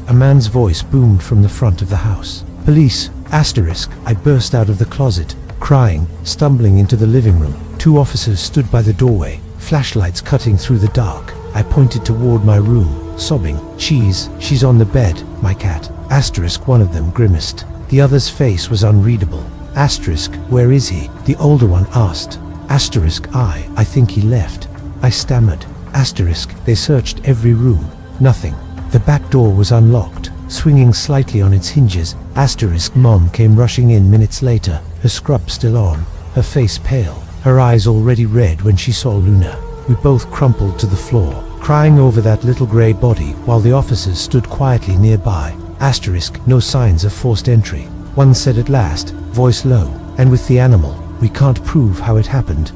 A man's voice boomed from the front of the house. "Police!" I burst out of the closet, crying, stumbling into the living room. Two officers stood by the doorway, flashlights cutting through the dark. I pointed toward my room, sobbing. She's on the bed, my cat. One of them grimaced. The other's face was unreadable. Where is he? The older one asked. I think he left. I stammered. They searched every room. Nothing. The back door was unlocked, swinging slightly on its hinges. Mom came rushing in minutes later, her scrub still on, her face pale, her eyes already red when she saw Luna. We both crumpled to the floor, crying over that little grey body while the officers stood quietly nearby. No signs of forced entry. One said at last, voice low, and with the animal. We can't prove how it happened.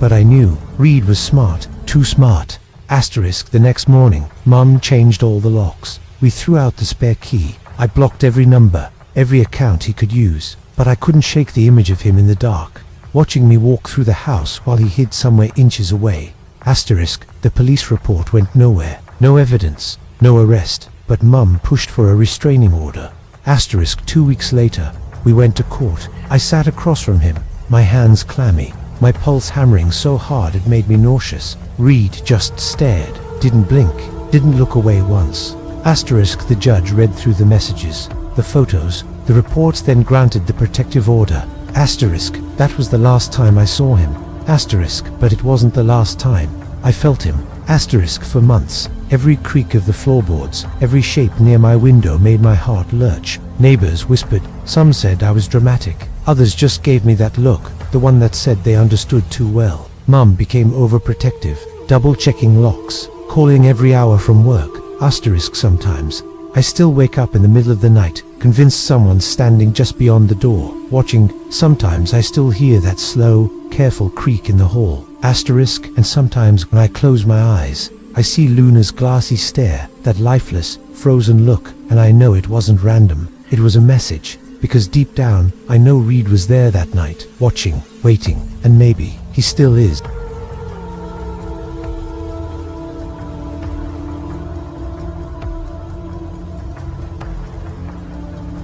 But I knew. Reed was smart, too smart. The next morning, Mom changed all the locks. We threw out the spare key. I blocked every number, every account he could use. But I couldn't shake the image of him in the dark, watching me walk through the house while he hid somewhere inches away. The police report went nowhere. No evidence, no arrest. But Mum pushed for a restraining order. 2 weeks later, we went to court. I sat across from him, my hands clammy, my pulse hammering so hard it made me nauseous. Reed just stared, didn't blink, didn't look away once. The judge read through the messages, the photos, the reports, then granted the protective order. That was the last time I saw him. But it wasn't the last time. I felt him. For months. Every creak of the floorboards, every shape near my window made my heart lurch. Neighbors whispered. Some said I was dramatic. Others just gave me that look, the one that said they understood too well. Mum became overprotective, double-checking locks, calling every hour from work. Sometimes. I still wake up in the middle of the night, convinced someone's standing just beyond the door, watching. Sometimes I still hear that slow, careful creak in the hall. And sometimes when I close my eyes, I see Luna's glassy stare, that lifeless, frozen look, and I know it wasn't random. It was a message, because deep down, I know Reed was there that night, watching, waiting, and maybe he still is.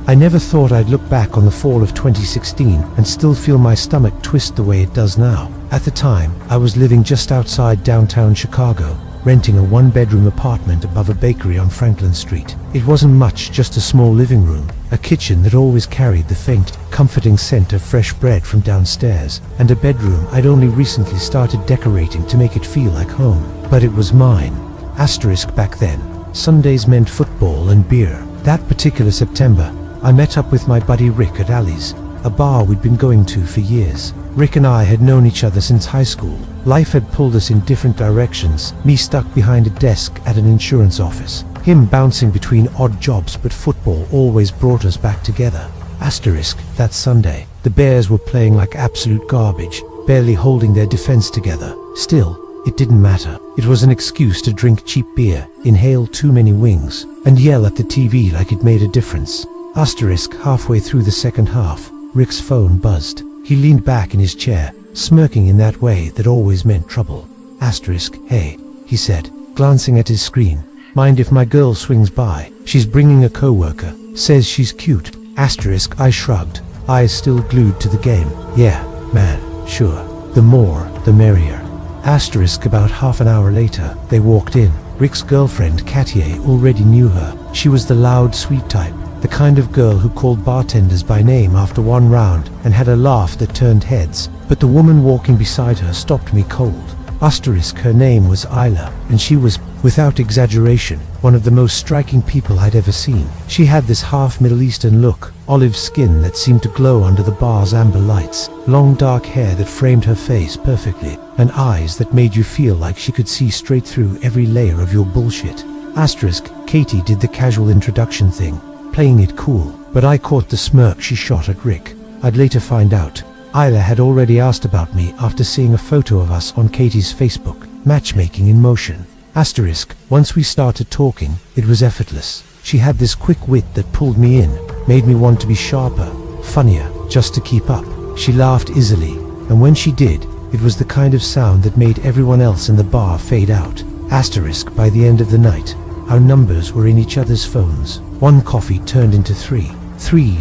I never thought I'd look back on the fall of 2016 and still feel my stomach twist the way it does now. At the time, I was living just outside downtown Chicago, renting a one-bedroom apartment above a bakery on Franklin Street. It wasn't much, just a small living room, a kitchen that always carried the faint, comforting scent of fresh bread from downstairs, and a bedroom I'd only recently started decorating to make it feel like home. But it was mine. Asterisk back then, Sundays meant football and beer. That particular September, I met up with my buddy Rick at Ali's, a bar we'd been going to for years. Rick and I had known each other since high school. Life had pulled us in different directions, me stuck behind a desk at an insurance office, him bouncing between odd jobs, but football always brought us back together. Asterisk, that Sunday, the Bears were playing like absolute garbage, barely holding their defense together. Still, it didn't matter. It was an excuse to drink cheap beer, inhale too many wings, and yell at the TV like it made a difference. Asterisk, halfway through the second half, Rick's phone buzzed. He leaned back in his chair, smirking in that way that always meant trouble. Asterisk, hey, he said, glancing at his screen. Mind if my girl swings by? She's bringing a coworker. Says she's cute. Asterisk, I shrugged, eyes still glued to the game. Yeah, man, sure. The more, the merrier. Asterisk, about half an hour later, they walked in. Rick's girlfriend, Katia, already knew her. She was the loud, sweet type, the kind of girl who called bartenders by name after one round and had a laugh that turned heads. But the woman walking beside her stopped me cold. Asterisk, her name was Isla, and she was, without exaggeration, one of the most striking people I'd ever seen. She had this half Middle Eastern look, olive skin that seemed to glow under the bar's amber lights, long dark hair that framed her face perfectly, and eyes that made you feel like she could see straight through every layer of your bullshit. Asterisk, Katie did the casual introduction thing, playing it cool, but I caught the smirk she shot at Rick. I'd later find out, Isla had already asked about me after seeing a photo of us on Katie's Facebook. Matchmaking in motion. Asterisk, once we started talking, it was effortless. She had this quick wit that pulled me in, made me want to be sharper, funnier, just to keep up. She laughed easily, and when she did, it was the kind of sound that made everyone else in the bar fade out. Asterisk, by the end of the night, our numbers were in each other's phones. One coffee turned into three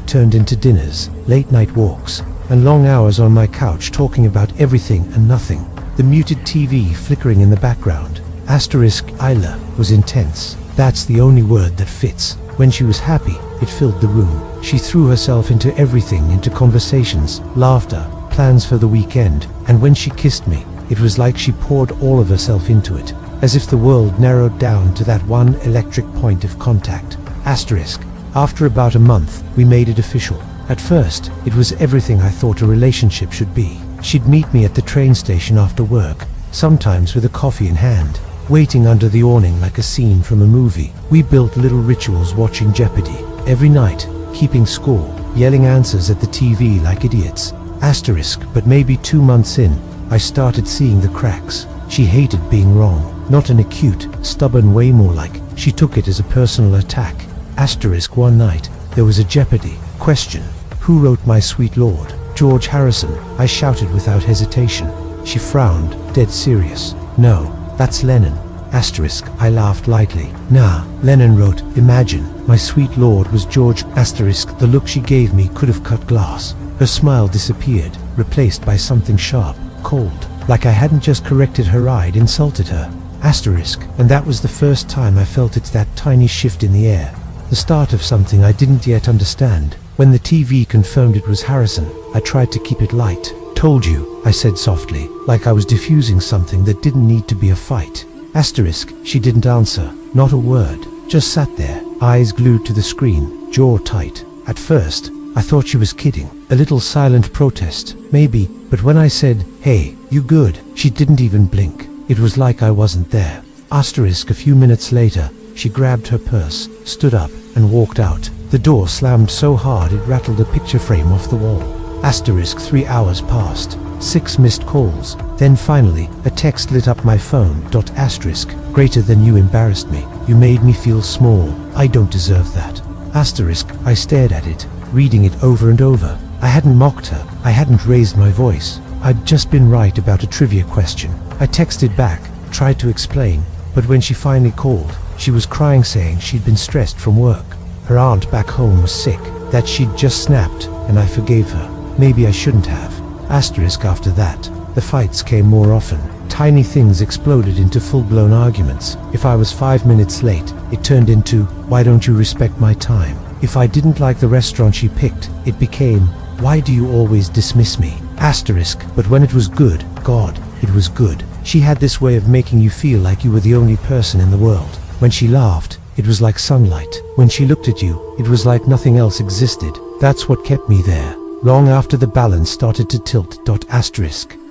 turned into dinners, late night walks, and long hours on my couch talking about everything and nothing. The muted TV flickering in the background. Asterisk, Isla was intense. That's the only word that fits. When she was happy, it filled the room. She threw herself into everything, into conversations, laughter, plans for the weekend, and when she kissed me, it was like she poured all of herself into it, as if the world narrowed down to that one electric point of contact. Asterisk, after about a month, we made it official. At first, it was everything I thought a relationship should be. She'd meet me at the train station after work, sometimes with a coffee in hand, waiting under the awning like a scene from a movie. We built little rituals, watching Jeopardy every night, keeping score, yelling answers at the TV like idiots. Asterisk, but maybe 2 months in, I started seeing the cracks. She hated being wrong, not in a cute, stubborn way, more like she took it as a personal attack. Asterisk, one night, there was a Jeopardy question. Who wrote My Sweet Lord? George Harrison, I shouted without hesitation. She frowned, dead serious. No, that's Lennon. Asterisk, I laughed lightly. Nah, Lennon wrote Imagine. My Sweet Lord was George. Asterisk, the look she gave me could have cut glass. Her smile disappeared, replaced by something sharp, cold, like I hadn't just corrected her, I'd insulted her. Asterisk, and that was the first time I felt it's that tiny shift in the air. The start of something I didn't yet understand. When the TV confirmed it was Harrison, I tried to keep it light. Told you, I said softly, like I was diffusing something that didn't need to be a fight. Asterisk, she didn't answer, not a word, just sat there, eyes glued to the screen, jaw tight. At first, I thought she was kidding, a little silent protest, maybe, but when I said, hey, you good, she didn't even blink. It was like I wasn't there. Asterisk, a few minutes later, she grabbed her purse, stood up, and walked out. The door slammed so hard it rattled a picture frame off the wall. Asterisk, 3 hours passed, 6 missed calls, then finally, a text lit up my phone. Asterisk, greater than you embarrassed me. You made me feel small. I don't deserve that. Asterisk, I stared at it, reading it over and over. I hadn't mocked her. I hadn't raised my voice. I'd just been right about a trivia question. I texted back, tried to explain, but when she finally called, she was crying, saying she'd been stressed from work. Her aunt back home was sick, that she'd just snapped, and I forgave her. Maybe I shouldn't have. Asterisk, after that, the fights came more often. Tiny things exploded into full-blown arguments. If I was 5 minutes late, it turned into, why don't you respect my time? If I didn't like the restaurant she picked, it became, why do you always dismiss me? Asterisk, but when it was good, God, it was good. She had this way of making you feel like you were the only person in the world. When she laughed, it was like sunlight. When she looked at you, it was like nothing else existed. That's what kept me there. Long after the balance started to tilt.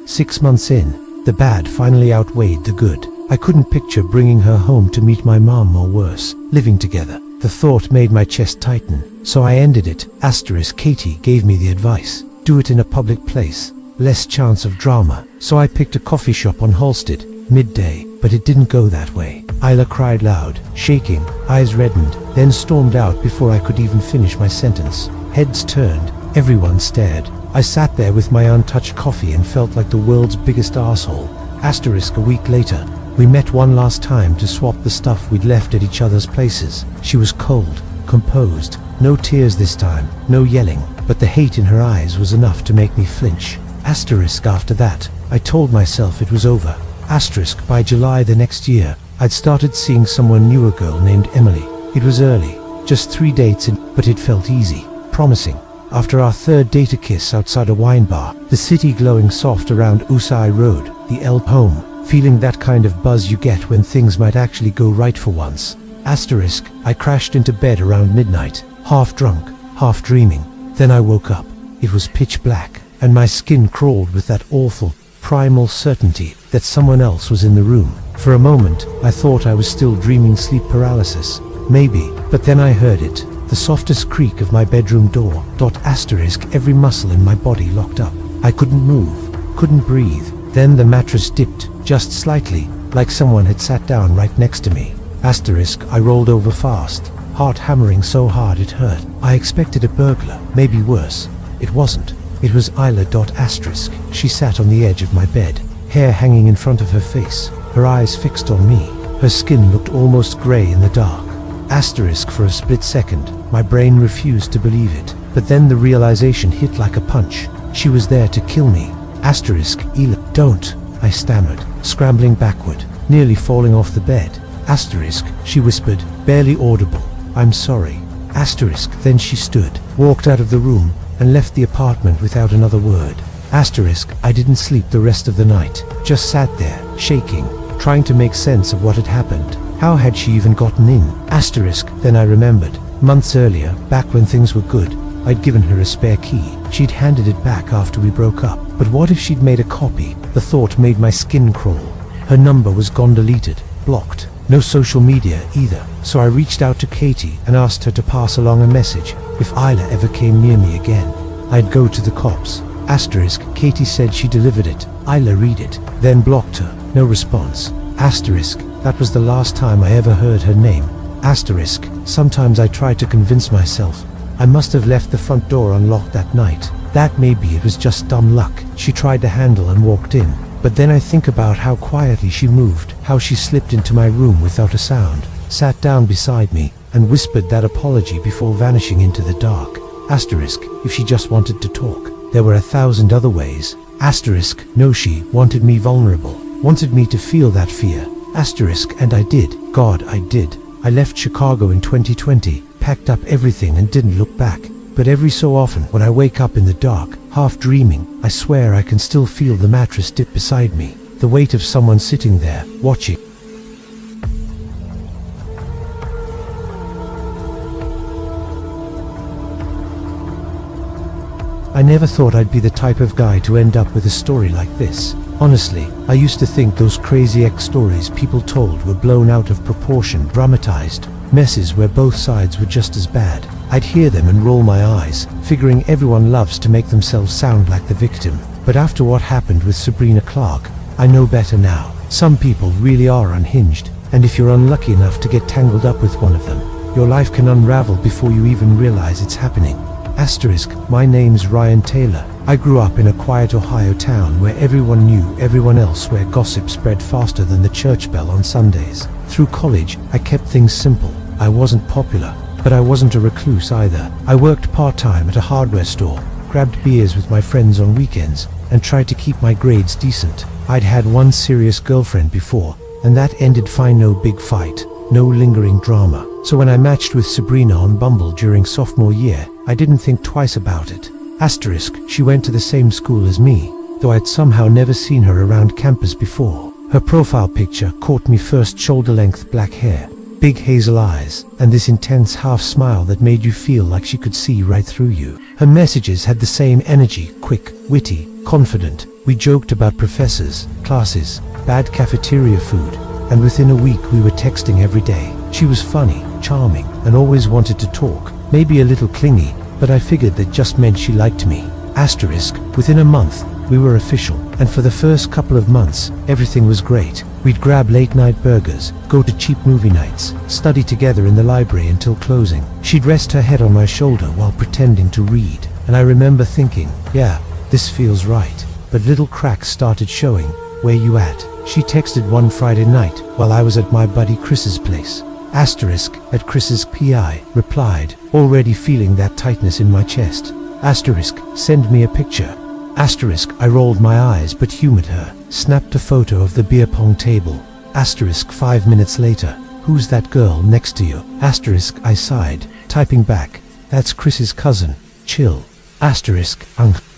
6 months in, the bad finally outweighed the good. I couldn't picture bringing her home to meet my mom, or worse, living together. The thought made my chest tighten, so I ended it. Katie gave me the advice. Do it in a public place. Less chance of drama. So I picked a coffee shop on Halsted, midday, but it didn't go that way. Isla cried loud, shaking, eyes reddened, then stormed out before I could even finish my sentence. Heads turned, everyone stared. I sat there with my untouched coffee and felt like the world's biggest arsehole. A week later, we met one last time to swap the stuff we'd left at each other's places. She was cold, composed, no tears this time, no yelling, but the hate in her eyes was enough to make me flinch. After that, I told myself it was over. By July the next year, I'd started seeing someone new, a girl named Emily. It was early, just 3 dates in, but it felt easy, promising. After our third date, a kiss outside a wine bar, the city glowing soft around Usai Road, the Elk home, feeling that kind of buzz you get when things might actually go right for once. I crashed into bed around midnight, half drunk, half dreaming. Then I woke up. It was pitch black, and my skin crawled with that awful, primal certainty that someone else was in the room. For a moment, I thought I was still dreaming sleep paralysis. Maybe, but then I heard it. The softest creak of my bedroom door. Every muscle in my body locked up. I couldn't move, couldn't breathe. Then the mattress dipped, just slightly, like someone had sat down right next to me. I rolled over fast, heart hammering so hard it hurt. I expected a burglar, maybe worse. It wasn't. It was Isla. She sat on the edge of my bed, hair hanging in front of her face, her eyes fixed on me. Her skin looked almost grey in the dark. For a split second, my brain refused to believe it, but then the realization hit like a punch. She was there to kill me. Ela, don't, I stammered, scrambling backward, nearly falling off the bed. She whispered, barely audible, I'm sorry. Then she stood, walked out of the room, and left the apartment without another word. I didn't sleep the rest of the night, just sat there, shaking, trying to make sense of what had happened. How had she even gotten in? Then I remembered. Months earlier, back when things were good, I'd given her a spare key. She'd handed it back after we broke up. But what if she'd made a copy? The thought made my skin crawl. Her number was gone, deleted, blocked. No social media either. So I reached out to Katie and asked her to pass along a message. If Isla ever came near me again, I'd go to the cops. Katie said she delivered it. Isla read it, then blocked her. No response. That was the last time I ever heard her name. Sometimes I try to convince myself I must have left the front door unlocked that night. That maybe it was just dumb luck. She tried the handle and walked in. But then I think about how quietly she moved, how she slipped into my room without a sound, sat down beside me, and whispered that apology before vanishing into the dark. If she just wanted to talk. There were 1,000 other ways. No, she wanted me vulnerable, wanted me to feel that fear. And I did. God, I did. I left Chicago in 2020, packed up everything and didn't look back. But every so often, when I wake up in the dark, half dreaming, I swear I can still feel the mattress dip beside me, the weight of someone sitting there, watching. I never thought I'd be the type of guy to end up with a story like this. Honestly, I used to think those crazy ex-stories people told were blown out of proportion, dramatized, messes where both sides were just as bad. I'd hear them and roll my eyes, figuring everyone loves to make themselves sound like the victim. But after what happened with Sabrina Clark, I know better now. Some people really are unhinged, and if you're unlucky enough to get tangled up with one of them, your life can unravel before you even realize it's happening. My name's Ryan Taylor. I grew up in a quiet Ohio town where everyone knew everyone else, where gossip spread faster than the church bell on Sundays. Through college, I kept things simple. I wasn't popular, but I wasn't a recluse either. I worked part-time at a hardware store, grabbed beers with my friends on weekends, and tried to keep my grades decent. I'd had one serious girlfriend before, and that ended fine. No big fight, no lingering drama. So when I matched with Sabrina on Bumble during sophomore year, I didn't think twice about it. She went to the same school as me, though I'd somehow never seen her around campus before. Her profile picture caught me first. Shoulder-length black hair, big hazel eyes, and this intense half smile that made you feel like she could see right through you. Her messages had the same energy, quick, witty, confident. We joked about professors, classes, bad cafeteria food, and within a week we were texting every day. She was funny, charming, and always wanted to talk, maybe a little clingy, but I figured that just meant she liked me. Asterisk, within a month, we were official, and for the first couple of months, everything was great. We'd grab late-night burgers, go to cheap movie nights, study together in the library until closing. She'd rest her head on my shoulder while pretending to read, and I remember thinking, yeah, this feels right. But little cracks started showing. Where you at? She texted one Friday night while I was at my buddy Chris's place. Asterisk, at Chris's PI, replied, already feeling that tightness in my chest. Asterisk, send me a picture. Asterisk, I rolled my eyes but humored her, snapped a photo of the beer pong table. Asterisk, 5 minutes later, who's that girl next to you? Asterisk, I sighed, typing back, that's Chris's cousin, chill. Asterisk,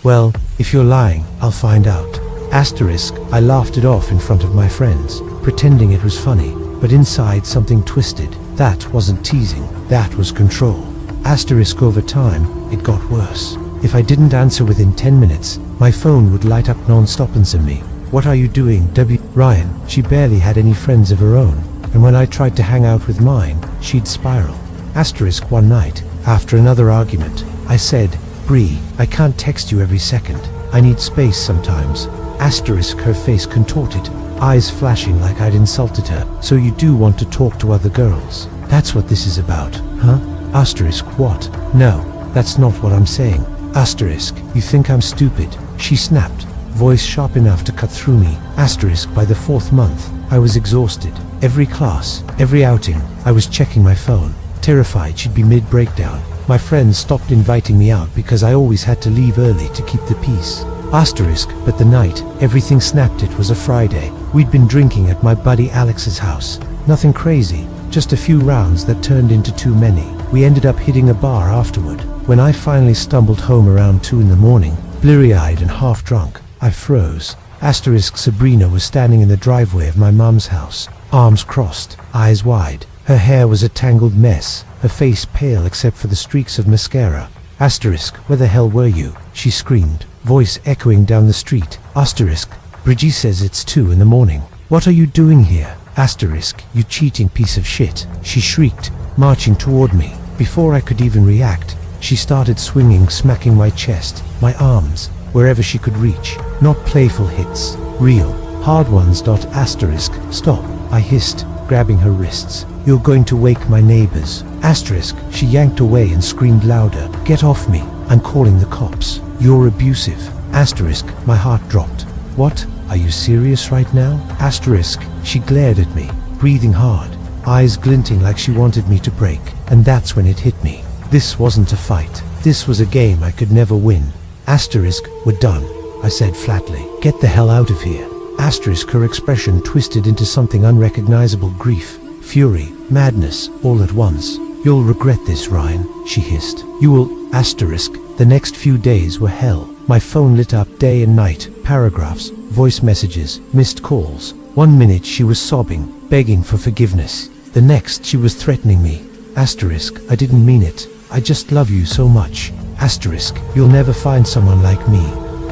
well, if you're lying, I'll find out. Asterisk, I laughed it off in front of my friends, pretending it was funny, but inside something twisted. That wasn't teasing, that was control. Asterisk, over time, it got worse. If I didn't answer within 10 minutes, my phone would light up non-stop and say me, what are you doing, Ryan? She barely had any friends of her own, and when I tried to hang out with mine, she'd spiral. Asterisk, one night, after another argument, I said, Bree, I can't text you every second. I need space sometimes. Asterisk, her face contorted, eyes flashing like I'd insulted her. So you do want to talk to other girls? That's what this is about, huh? Asterisk, what? No, that's not what I'm saying. Asterisk, you think I'm stupid? She snapped, voice sharp enough to cut through me. Asterisk, by the 4th month, I was exhausted. Every class, every outing, I was checking my phone, terrified she'd be mid-breakdown. My friends stopped inviting me out because I always had to leave early to keep the peace. Asterisk, but the night everything snapped, it was a Friday. We'd been drinking at my buddy Alex's house. Nothing crazy, just a few rounds that turned into too many. We ended up hitting a bar afterward. When I finally stumbled home around 2 in the morning, bleary-eyed and half drunk, I froze. Asterisk, Sabrina was standing in the driveway of my mum's house, arms crossed, eyes wide. Her hair was a tangled mess, her face pale except for the streaks of mascara. Asterisk, where the hell were you? She screamed, voice echoing down the street. Asterisk, Bridgie says it's 2 in the morning. What are you doing here? Asterisk, you cheating piece of shit. She shrieked, marching toward me. Before I could even react, she started swinging, smacking my chest, my arms, wherever she could reach. Not playful hits, real, hard ones. Asterisk, stop, I hissed, grabbing her wrists. You're going to wake my neighbors. Asterisk, she yanked away and screamed louder. Get off me, I'm calling the cops. You're abusive. Asterisk, my heart dropped. What? Are you serious right now? Asterisk, she glared at me, breathing hard, eyes glinting like she wanted me to break. And that's when it hit me. This wasn't a fight. This was a game I could never win. Asterisk, we're done, I said flatly. Get the hell out of here. Asterisk, her expression twisted into something unrecognizable. Grief, fury, madness, all at once. You'll regret this, Ryan, she hissed. You will. Asterisk, the next few days were hell. My phone lit up day and night, paragraphs, voice messages, missed calls. 1 minute she was sobbing, begging for forgiveness. The next she was threatening me. Asterisk, I didn't mean it. I just love you so much. Asterisk, you'll never find someone like me.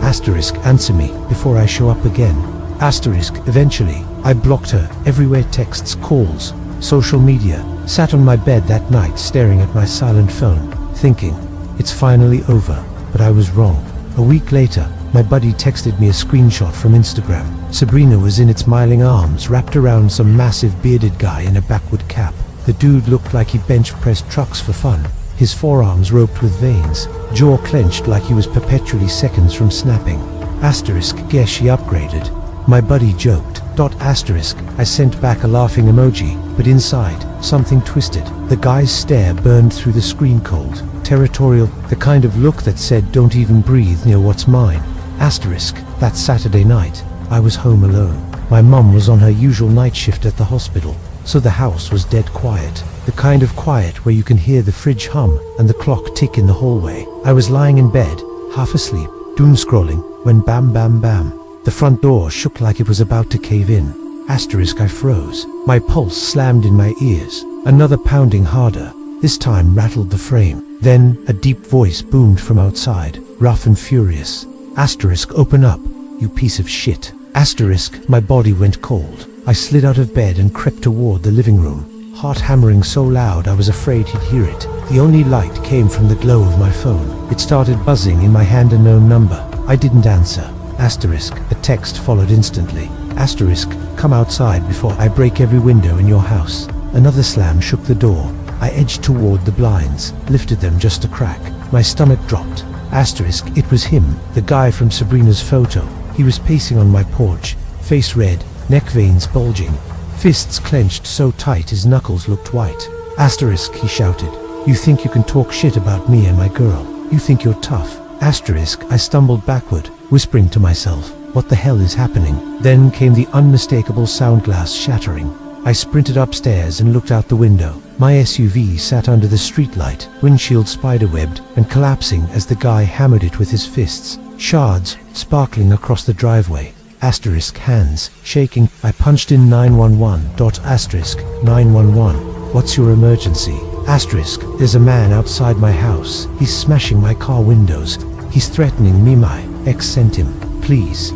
Asterisk, answer me before I show up again. Asterisk, eventually, I blocked her everywhere, texts, calls, social media. Sat on my bed that night staring at my silent phone, thinking, it's finally over, but I was wrong. A week later, my buddy texted me a screenshot from Instagram. Sabrina was in its smiling arms wrapped around some massive bearded guy in a backward cap. The dude looked like he bench-pressed trucks for fun, his forearms roped with veins, jaw clenched like he was perpetually seconds from snapping. Asterisk, guess she upgraded. My buddy joked. Asterisk, I sent back a laughing emoji, but inside, something twisted. The guy's stare burned through the screen cold, territorial, the kind of look that said don't even breathe near what's mine. Asterisk, that Saturday night, I was home alone. My mum was on her usual night shift at the hospital, so the house was dead quiet. The kind of quiet where you can hear the fridge hum and the clock tick in the hallway. I was lying in bed, half asleep, doom scrolling, when bam bam bam. The front door shook like it was about to cave in. Asterisk, I froze. My pulse slammed in my ears. Another pounding harder. This time rattled the frame. Then a deep voice boomed from outside, rough and furious. Asterisk, open up, you piece of shit. Asterisk, my body went cold. I slid out of bed and crept toward the living room, heart hammering so loud I was afraid he'd hear it. The only light came from the glow of my phone. It started buzzing in my hand, a known number. I didn't answer. Asterisk, a text followed instantly. Asterisk, come outside before I break every window in your house. Another slam shook the door. I edged toward the blinds, lifted them just a crack. My stomach dropped. Asterisk, it was him, the guy from Sabrina's photo. He was pacing on my porch, face red, neck veins bulging, fists clenched so tight his knuckles looked white. Asterisk, he shouted, you think you can talk shit about me and my girl? You think you're tough? Asterisk, I stumbled backward, whispering to myself, what the hell is happening? Then came the unmistakable sound, glass shattering. I sprinted upstairs and looked out the window. My SUV sat under the streetlight, windshield spiderwebbed and collapsing as the guy hammered it with his fists, shards sparkling across the driveway. Asterisk, hands shaking. I punched in 911. Asterisk, 911. What's your emergency? Asterisk, there's a man outside my house. He's smashing my car windows. He's threatening me. My ex sent him. Please,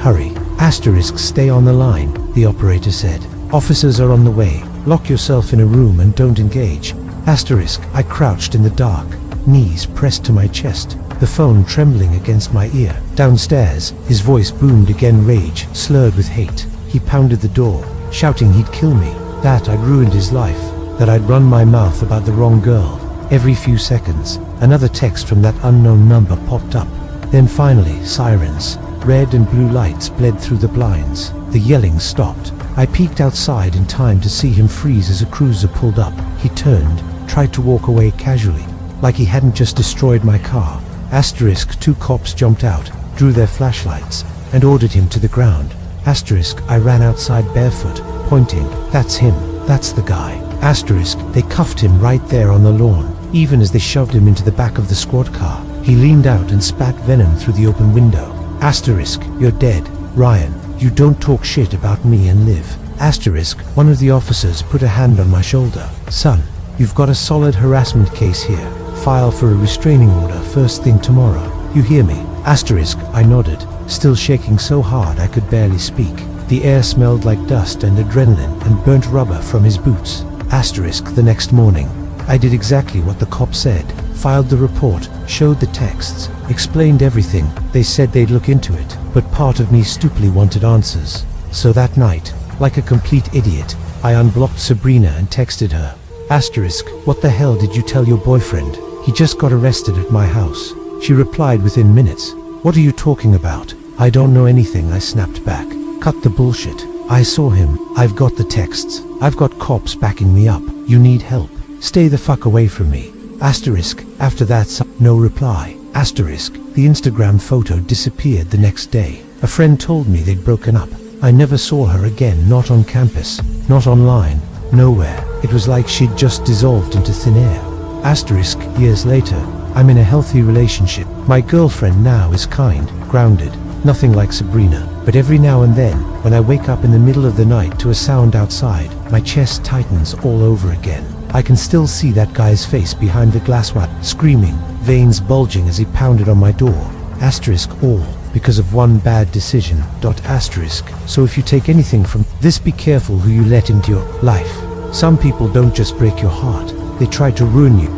hurry. Asterisk, stay on the line, the operator said. Officers are on the way. Lock yourself in a room and don't engage. Asterisk, I crouched in the dark, knees pressed to my chest, the phone trembling against my ear. Downstairs, his voice boomed again, rage, slurred with hate. He pounded the door, shouting he'd kill me, that I'd ruined his life, that I'd run my mouth about the wrong girl. Every few seconds, another text from that unknown number popped up. Then finally, sirens. Red and blue lights bled through the blinds. The yelling stopped. I peeked outside in time to see him freeze as a cruiser pulled up. He turned, tried to walk away casually, like he hadn't just destroyed my car. Asterisk, two cops jumped out, drew their flashlights, and ordered him to the ground. Asterisk, I ran outside barefoot, pointing. That's him. That's the guy. Asterisk, they cuffed him right there on the lawn, even as they shoved him into the back of the squad car. He leaned out and spat venom through the open window. Asterisk, you're dead. Ryan, you don't talk shit about me and live. Asterisk, one of the officers put a hand on my shoulder. Son, you've got a solid harassment case here. File for a restraining order first thing tomorrow. You hear me? Asterisk, I nodded, still shaking so hard I could barely speak. The air smelled like dust and adrenaline and burnt rubber from his boots. Asterisk, the next morning, I did exactly what the cop said. Filed the report, showed the texts, explained everything. They said they'd look into it, but part of me stupidly wanted answers. So that night, like a complete idiot, I unblocked Sabrina and texted her. Asterisk, what the hell did you tell your boyfriend? He just got arrested at my house. She replied within minutes. What are you talking about? I don't know anything, I snapped back. Cut the bullshit. I saw him. I've got the texts. I've got cops backing me up. You need help. Stay the fuck away from me. Asterisk, after that, no reply. Asterisk, the Instagram photo disappeared the next day. A friend told me they'd broken up. I never saw her again, not on campus, not online, nowhere. It was like she'd just dissolved into thin air. Asterisk, years later, I'm in a healthy relationship. My girlfriend now is kind, grounded, nothing like Sabrina. But every now and then, when I wake up in the middle of the night to a sound outside, my chest tightens all over again. I can still see that guy's face behind the glass wall, screaming, veins bulging as he pounded on my door. Asterisk, all because of one bad decision. Asterisk, so if you take anything from this, be careful who you let into your life. Some people don't just break your heart, they try to ruin you.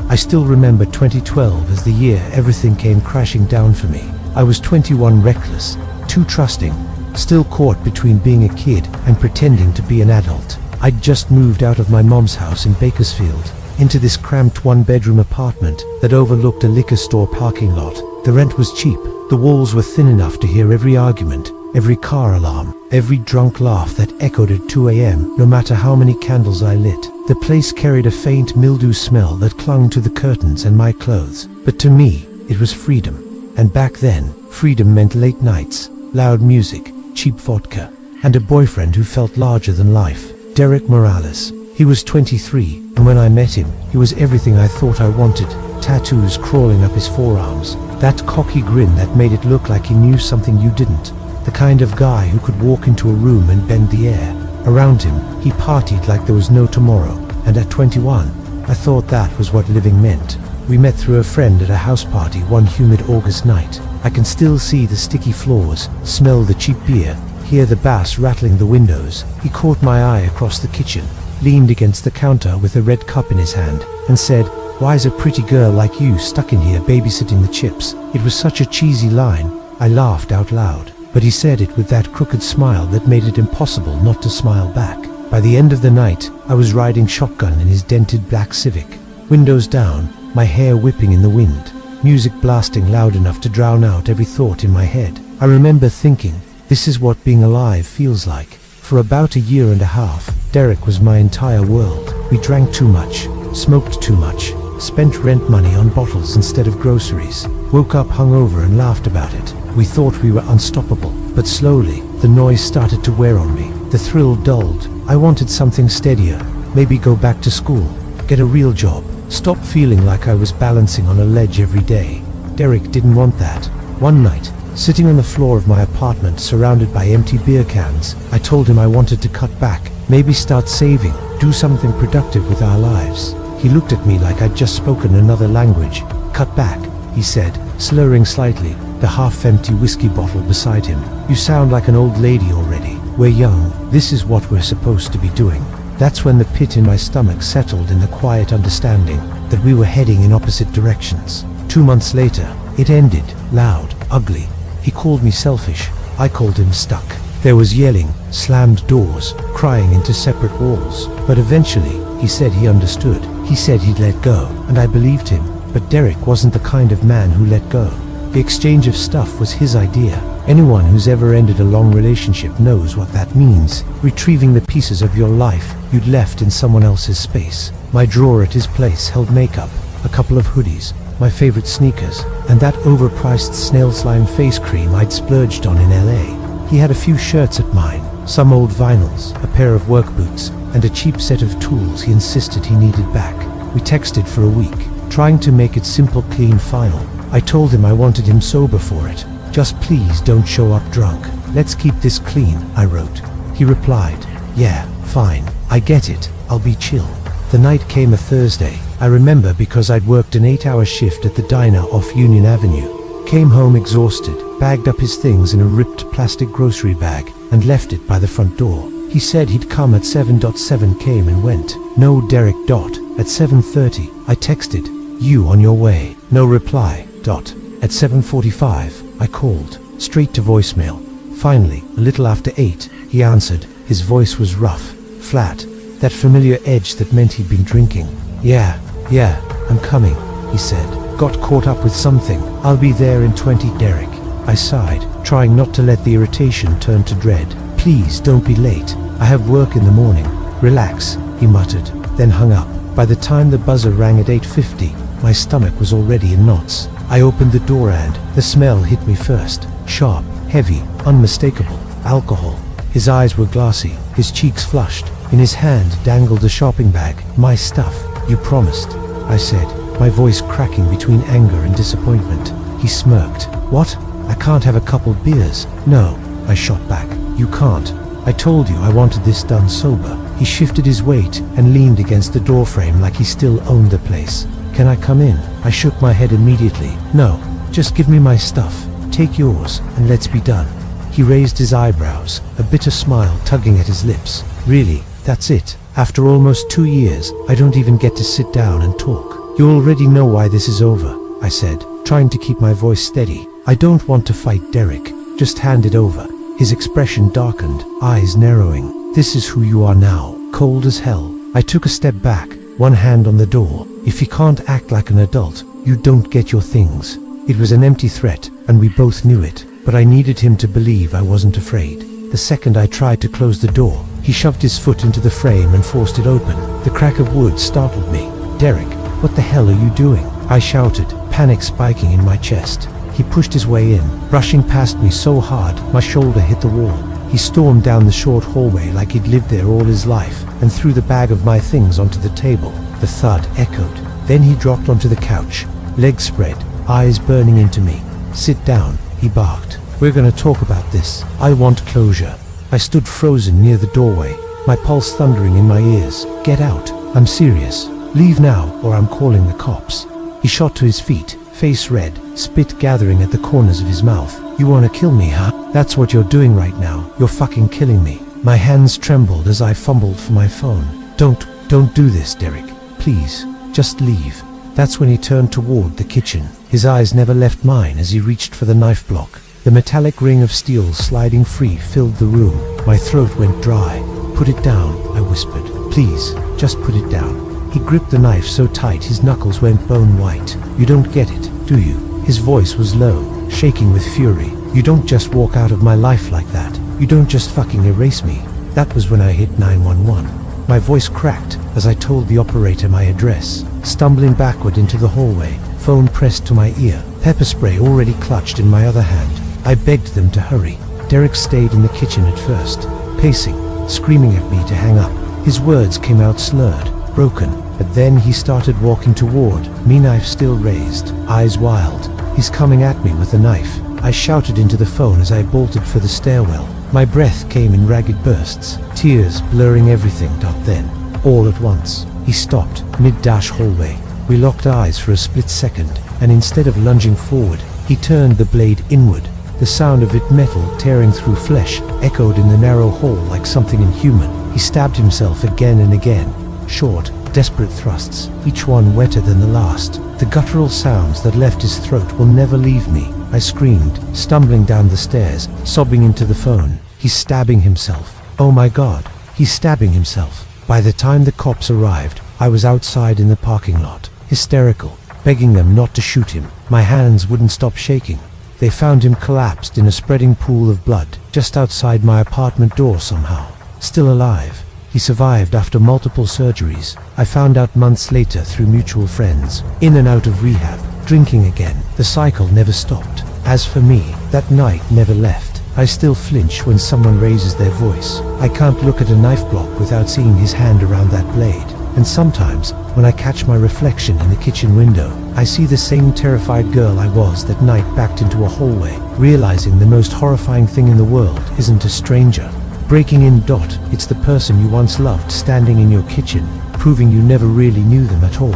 I still remember 2012 as the year everything came crashing down for me. I was 21, reckless, too trusting, still caught between being a kid and pretending to be an adult. I'd just moved out of my mom's house in Bakersfield, into this cramped one-bedroom apartment that overlooked a liquor store parking lot. The rent was cheap, the walls were thin enough to hear every argument, every car alarm, every drunk laugh that echoed at 2 a.m. no matter how many candles I lit. The place carried a faint mildew smell that clung to the curtains and my clothes. But to me, it was freedom. And back then, freedom meant late nights, loud music, cheap vodka, and a boyfriend who felt larger than life. Derek Morales. He was 23, and when I met him, he was everything I thought I wanted. Tattoos crawling up his forearms, that cocky grin that made it look like he knew something you didn't. The kind of guy who could walk into a room and bend the air. Around him, he partied like there was no tomorrow, and at 21, I thought that was what living meant. We met through a friend at a house party one humid August night. I can still see the sticky floors, smell the cheap beer, hear the bass rattling the windows. He caught my eye across the kitchen, leaned against the counter with a red cup in his hand, and said, "Why is a pretty girl like you stuck in here babysitting the chips?" It was such a cheesy line, I laughed out loud, but he said it with that crooked smile that made it impossible not to smile back. By the end of the night, I was riding shotgun in his dented black Civic, windows down, my hair whipping in the wind, music blasting loud enough to drown out every thought in my head. I remember thinking, this is what being alive feels like. For about a year and a half, Derek was my entire world. We drank too much, smoked too much, spent rent money on bottles instead of groceries, woke up hungover and laughed about it. We thought we were unstoppable, but slowly, the noise started to wear on me. The thrill dulled. I wanted something steadier, maybe go back to school, get a real job, stop feeling like I was balancing on a ledge every day. Derek didn't want that. One night, sitting on the floor of my apartment surrounded by empty beer cans, I told him I wanted to cut back, maybe start saving, do something productive with our lives. He looked at me like I'd just spoken another language. "Cut back," he said, slurring slightly, the half-empty whiskey bottle beside him. "You sound like an old lady already. We're young, this is what we're supposed to be doing." That's when the pit in my stomach settled in the quiet understanding that we were heading in opposite directions. 2 months later, it ended, loud, ugly. He called me selfish, I called him stuck. There was yelling, slammed doors, crying into separate walls. But eventually, he said he understood. He said he'd let go, and I believed him. But Derek wasn't the kind of man who let go. The exchange of stuff was his idea. Anyone who's ever ended a long relationship knows what that means. Retrieving the pieces of your life you'd left in someone else's space. My drawer at his place held makeup, a couple of hoodies, my favorite sneakers, and that overpriced snail slime face cream I'd splurged on in LA. He had a few shirts at mine, some old vinyls, a pair of work boots, and a cheap set of tools he insisted he needed back. We texted for a week, trying to make it simple, clean, final. I told him I wanted him sober for it. "Just please don't show up drunk. Let's keep this clean," I wrote. He replied, "Yeah, fine, I get it, I'll be chill." The night came a Thursday. I remember because I'd worked an 8-hour shift at the diner off Union Avenue. Came home exhausted, bagged up his things in a ripped plastic grocery bag, and left it by the front door. He said he'd come at 7:07, came and went. No Derek. At 7:30, I texted, "You on your way?" No reply. At 7:45, I called, straight to voicemail. Finally, a little after 8, he answered. His voice was rough, flat, that familiar edge that meant he'd been drinking. Yeah, I'm coming," he said. "Got caught up with something. I'll be there in 20, Derek." I sighed, trying not to let the irritation turn to dread. "Please don't be late. I have work in the morning." "Relax," he muttered, then hung up. By the time the buzzer rang at 8:50, my stomach was already in knots. I opened the door and the smell hit me first. Sharp, heavy, unmistakable. Alcohol. His eyes were glassy, his cheeks flushed. In his hand dangled a shopping bag. "My stuff, you promised," I said, my voice cracking between anger and disappointment. He smirked. "What? I can't have a couple beers." "No," I shot back. "You can't. I told you I wanted this done sober." He shifted his weight and leaned against the doorframe like he still owned the place. "Can I come in?" I shook my head immediately. "No, just give me my stuff. Take yours, and let's be done." He raised his eyebrows, a bitter smile tugging at his lips. "Really, that's it? After almost 2 years, I don't even get to sit down and talk." "You already know why this is over," I said, trying to keep my voice steady. "I don't want to fight Derek. Just hand it over." His expression darkened, eyes narrowing. "This is who you are now, cold as hell." I took a step back, one hand on the door. "If you can't act like an adult, you don't get your things." It was an empty threat, and we both knew it, but I needed him to believe I wasn't afraid. The second I tried to close the door, he shoved his foot into the frame and forced it open. The crack of wood startled me. "Derek, what the hell are you doing?" I shouted, panic spiking in my chest. He pushed his way in, brushing past me so hard my shoulder hit the wall. He stormed down the short hallway like he'd lived there all his life, and threw the bag of my things onto the table. The thud echoed. Then he dropped onto the couch, legs spread, eyes burning into me. "Sit down," he barked. "We're gonna talk about this. I want closure." I stood frozen near the doorway, my pulse thundering in my ears. "Get out. I'm serious. Leave now, or I'm calling the cops." He shot to his feet, face red, spit gathering at the corners of his mouth. "You wanna kill me, huh? That's what you're doing right now. You're fucking killing me." My hands trembled as I fumbled for my phone. Don't do this, Derek. Please, just leave." That's when he turned toward the kitchen. His eyes never left mine as he reached for the knife block. The metallic ring of steel sliding free filled the room. My throat went dry. "Put it down," I whispered. "Please, just put it down." He gripped the knife so tight his knuckles went bone white. "You don't get it, do you?" His voice was low, shaking with fury. "You don't just walk out of my life like that. You don't just fucking erase me." That was when I hit 911. My voice cracked as I told the operator my address. Stumbling backward into the hallway, phone pressed to my ear, pepper spray already clutched in my other hand. I begged them to hurry. Derek stayed in the kitchen at first, pacing, screaming at me to hang up. His words came out slurred, broken, but then he started walking toward me, knife still raised, eyes wild. "He's coming at me with a knife," I shouted into the phone as I bolted for the stairwell. My breath came in ragged bursts, tears blurring everything. Then, all at once, he stopped, mid-hallway. We locked eyes for a split second, and instead of lunging forward, he turned the blade inward. The sound of it, metal tearing through flesh, echoed in the narrow hall like something inhuman. He stabbed himself again and again. Short, desperate thrusts, each one wetter than the last. The guttural sounds that left his throat will never leave me. I screamed, stumbling down the stairs, sobbing into the phone. "He's stabbing himself. Oh my God, he's stabbing himself." By the time the cops arrived, I was outside in the parking lot, hysterical, begging them not to shoot him. My hands wouldn't stop shaking. They found him collapsed in a spreading pool of blood, just outside my apartment door somehow. Still alive. He survived after multiple surgeries. I found out months later through mutual friends. In and out of rehab, drinking again. The cycle never stopped. As for me, that night never left. I still flinch when someone raises their voice. I can't look at a knife block without seeing his hand around that blade. And sometimes, when I catch my reflection in the kitchen window, I see the same terrified girl I was that night backed into a hallway, realizing the most horrifying thing in the world isn't a stranger breaking in. It's the person you once loved standing in your kitchen, proving you never really knew them at all.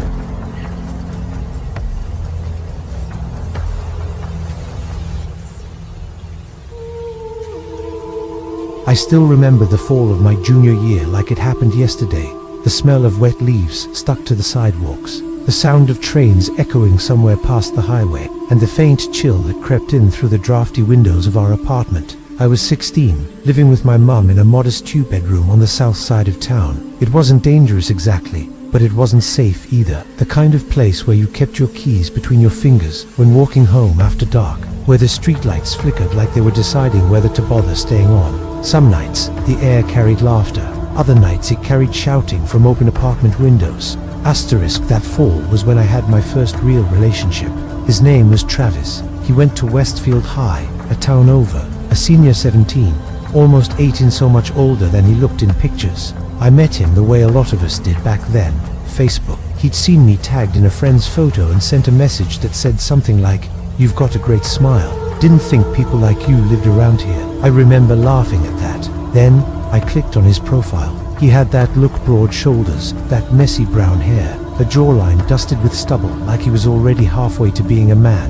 I still remember the fall of my junior year like it happened yesterday. The smell of wet leaves stuck to the sidewalks, the sound of trains echoing somewhere past the highway, and the faint chill that crept in through the drafty windows of our apartment. I was 16, living with my mum in a modest two-bedroom on the south side of town. It wasn't dangerous exactly, but it wasn't safe either. The kind of place where you kept your keys between your fingers when walking home after dark, where the streetlights flickered like they were deciding whether to bother staying on. Some nights, the air carried laughter. Other nights it carried shouting from open apartment windows. That fall was when I had my first real relationship. His name was Travis. He went to Westfield High, a town over, a senior 17, almost 18, so much older than he looked in pictures. I met him the way a lot of us did back then, Facebook. He'd seen me tagged in a friend's photo and sent a message that said something like, "You've got a great smile. Didn't think people like you lived around here." I remember laughing at that. Then, I clicked on his profile. He had that look, broad shoulders, that messy brown hair, a jawline dusted with stubble like he was already halfway to being a man.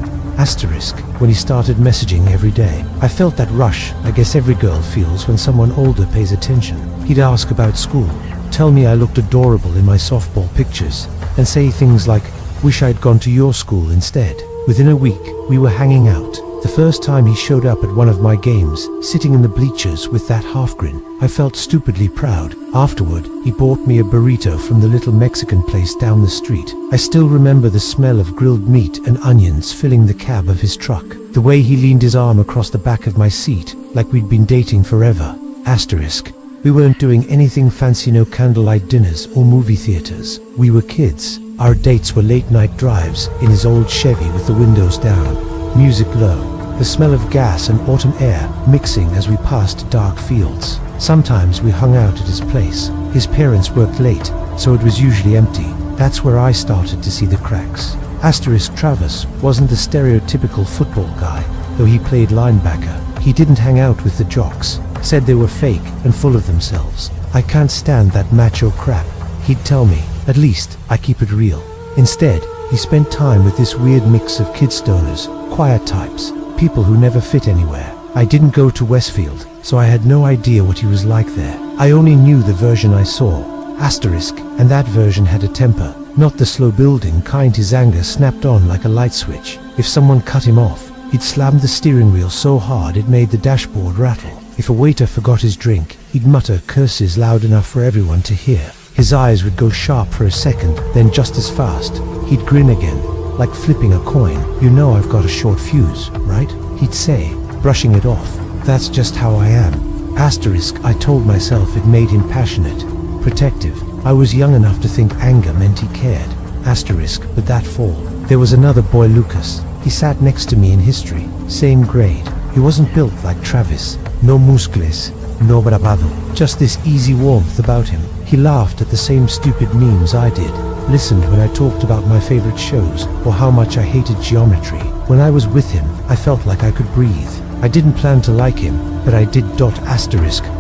When he started messaging every day, I felt that rush I guess every girl feels when someone older pays attention. He'd ask about school, tell me I looked adorable in my softball pictures, and say things like, "Wish I'd gone to your school instead." Within a week, we were hanging out. The first time he showed up at one of my games, sitting in the bleachers with that half grin, I felt stupidly proud. Afterward, he bought me a burrito from the little Mexican place down the street. I still remember the smell of grilled meat and onions filling the cab of his truck. The way he leaned his arm across the back of my seat, like we'd been dating forever. We weren't doing anything fancy, no candlelight dinners or movie theaters. We were kids. Our dates were late night drives in his old Chevy with the windows down, music low, the smell of gas and autumn air mixing as we passed dark fields. Sometimes we hung out at his place. His parents worked late, so it was usually empty. That's where I started to see the cracks. Travis wasn't the stereotypical football guy, though he played linebacker. He didn't hang out with the jocks, said they were fake and full of themselves. I can't stand that macho crap, he'd tell me. At least, I keep it real. Instead, he spent time with this weird mix of kid stoners, quiet types, people who never fit anywhere. I didn't go to Westfield, so I had no idea what he was like there. I only knew the version I saw, and that version had a temper, not the slow-building kind. His anger snapped on like a light switch. If someone cut him off, he'd slam the steering wheel so hard it made the dashboard rattle. If a waiter forgot his drink, he'd mutter curses loud enough for everyone to hear. His eyes would go sharp for a second, then just as fast, he'd grin again, like flipping a coin. "You know I've got a short fuse, right?" he'd say, brushing it off. "That's just how I am." I told myself it made him passionate, protective. I was young enough to think anger meant he cared. But that fall, there was another boy, Lucas. He sat next to me in history, same grade. He wasn't built like Travis, no muscles, no bravado, just this easy warmth about him. He laughed at the same stupid memes I did, listened when I talked about my favorite shows or how much I hated geometry. When I was with him, I felt like I could breathe. I didn't plan to like him, but I did.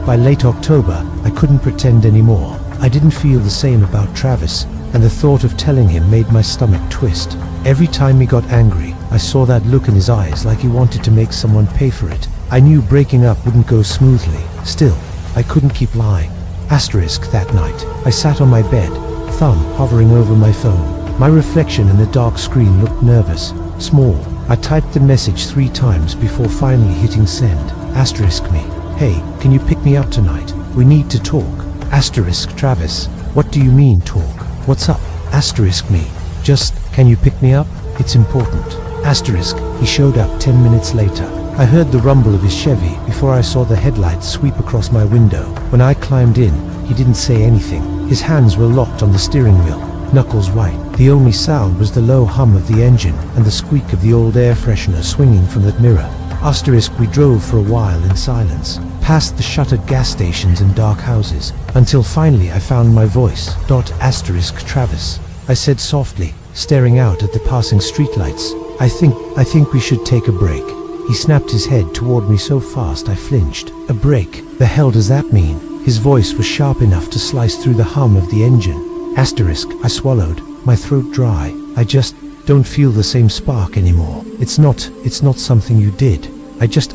By late October, I couldn't pretend anymore. I didn't feel the same about Travis, and the thought of telling him made my stomach twist. Every time he got angry, I saw that look in his eyes, like he wanted to make someone pay for it. I knew breaking up wouldn't go smoothly. Still, I couldn't keep lying. That night, I sat on my bed, thumb hovering over my phone. My reflection in the dark screen looked nervous, small. I typed the message 3 times before finally hitting send. Me. "Hey, can you pick me up tonight? We need to talk." Travis. "What do you mean talk? What's up?" Me. "Just, can you pick me up? It's important." He showed up 10 minutes later. I heard the rumble of his Chevy before I saw the headlights sweep across my window. When I climbed in, he didn't say anything. His hands were locked on the steering wheel, knuckles white. The only sound was the low hum of the engine and the squeak of the old air freshener swinging from that mirror. We drove for a while in silence, past the shuttered gas stations and dark houses, until finally I found my voice. Travis, I said softly, staring out at the passing streetlights. I think we should take a break." He snapped his head toward me so fast I flinched. "A break? The hell does that mean?" His voice was sharp enough to slice through the hum of the engine. I swallowed, my throat dry. "I just don't feel the same spark anymore. It's not something you did." I just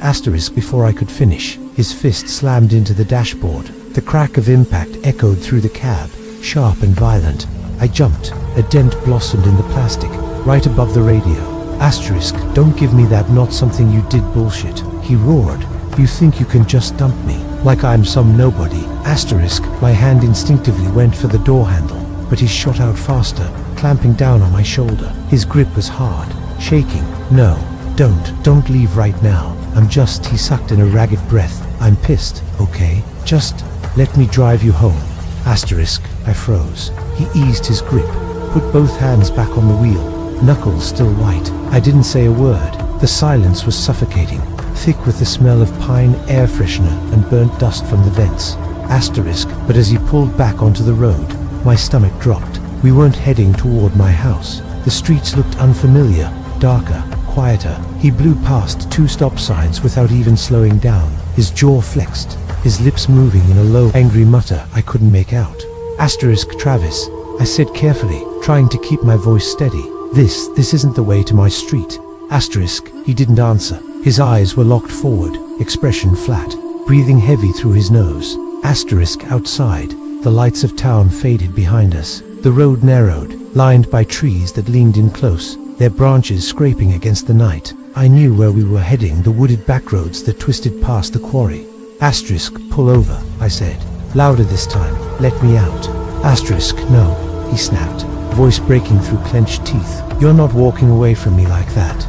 before I could finish. His fist slammed into the dashboard. The crack of impact echoed through the cab, sharp and violent. I jumped. A dent blossomed in the plastic, right above the radio. "Don't give me that not something you did bullshit," he roared. "You think you can just dump me, like I'm some nobody?" My hand instinctively went for the door handle, but he shot out faster, clamping down on my shoulder. His grip was hard, shaking. "No, don't leave right now. He sucked in a ragged breath. "I'm pissed, okay? Just let me drive you home." I froze. He eased his grip, put both hands back on the wheel, knuckles still white. I didn't say a word. The silence was suffocating, thick with the smell of pine, air freshener, and burnt dust from the vents. But as he pulled back onto the road, my stomach dropped. We weren't heading toward my house. The streets looked unfamiliar, darker, quieter. He blew past 2 stop signs without even slowing down. His jaw flexed, his lips moving in a low, angry mutter I couldn't make out. Travis, I said carefully, trying to keep my voice steady. This isn't the way to my street." He didn't answer. His eyes were locked forward, expression flat, breathing heavy through his nose. Outside, the lights of town faded behind us. The road narrowed, lined by trees that leaned in close, their branches scraping against the night. I knew where we were heading, the wooded backroads that twisted past the quarry. "Pull over," I said, louder this time. "Let me out." "No," he snapped, voice breaking through clenched teeth. "You're not walking away from me like that."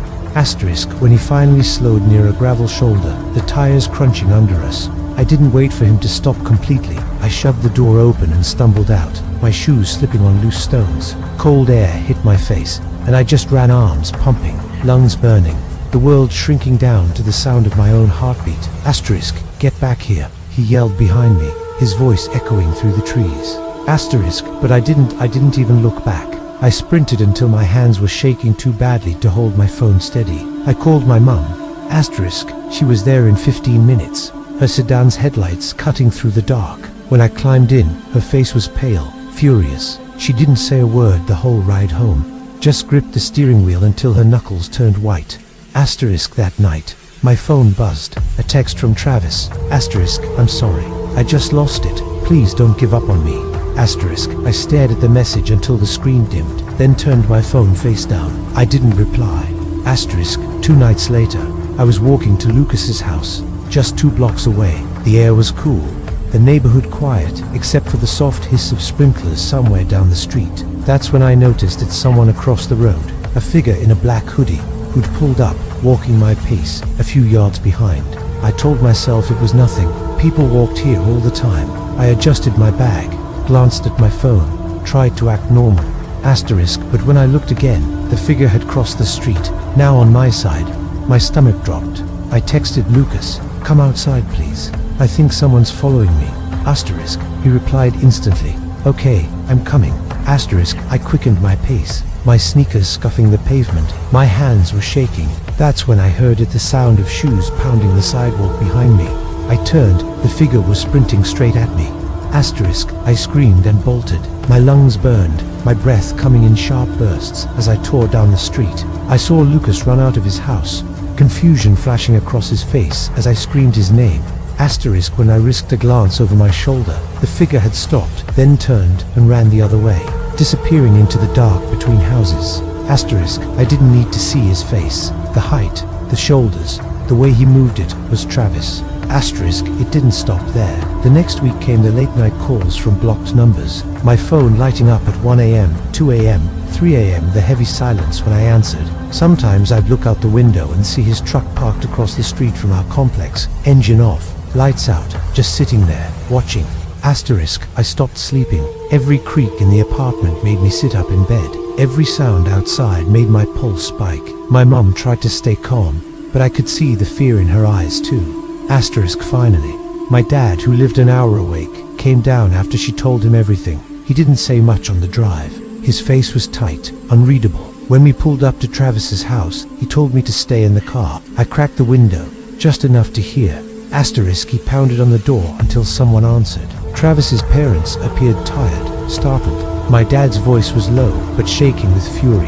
When he finally slowed near a gravel shoulder, the tires crunching under us. I didn't wait for him to stop completely. I shoved the door open and stumbled out, my shoes slipping on loose stones. Cold air hit my face, and I just ran, arms pumping, lungs burning. the world shrinking down to the sound of my own heartbeat. Asterisk, get back here, he yelled behind me, his voice echoing through the trees. Asterisk, but I didn't even look back. I sprinted until my hands were shaking too badly to hold my phone steady. I called my mum. Asterisk, she was there in 15 minutes, her sedan's headlights cutting through the dark. When I climbed in, her face was pale, furious. She didn't say a word the whole ride home, just gripped the steering wheel until her knuckles turned white. Asterisk, that night, my phone buzzed. A text from Travis. Asterisk, I'm sorry. I just lost it. Please don't give up on me. Asterisk, I stared at the message until the screen dimmed, then turned my phone face down. I didn't reply. Asterisk, 2 nights later, I was walking to Lucas's house, just 2 blocks away. The air was cool, the neighborhood quiet, except for the soft hiss of sprinklers somewhere down the street. That's when I noticed it's someone across the road, a figure in a black hoodie, who'd pulled up, walking my pace, a few yards behind. I told myself it was nothing. People walked here all the time. I adjusted my bag, glanced at my phone, tried to act normal. Asterisk, but when I looked again, the figure had crossed the street, now on my side. My stomach dropped. I texted Lucas, come outside please. I think someone's following me. Asterisk, he replied instantly, okay, I'm coming. Asterisk, I quickened my pace, my sneakers scuffing the pavement. My hands were shaking. That's when I heard the sound of shoes pounding the sidewalk behind me. I turned, the figure was sprinting straight at me. Asterisk, I screamed and bolted. My lungs burned, my breath coming in sharp bursts as I tore down the street. I saw Lucas run out of his house, confusion flashing across his face as I screamed his name. Asterisk, when I risked a glance over my shoulder, the figure had stopped, then turned and ran the other way, disappearing into the dark between houses. Asterisk, I didn't need to see his face. The height, the shoulders, the way he moved it was Travis. Asterisk, it didn't stop there. The next week came the late night calls from blocked numbers, my phone lighting up at 1 a.m., 2 a.m., 3 a.m., the heavy silence when I answered. Sometimes I'd look out the window and see his truck parked across the street from our complex, engine off, lights out, just sitting there, watching. Asterisk, I stopped sleeping. Every creak in the apartment made me sit up in bed. Every sound outside made my pulse spike. My mum tried to stay calm, but I could see the fear in her eyes too. Asterisk, finally, my dad, who lived an hour awake, came down after she told him everything. He didn't say much on the drive. His face was tight, unreadable. When we pulled up to Travis's house, he told me to stay in the car. I cracked the window, just enough to hear. Asterisk, he pounded on the door until someone answered. Travis's parents appeared tired, startled. My dad's voice was low, but shaking with fury.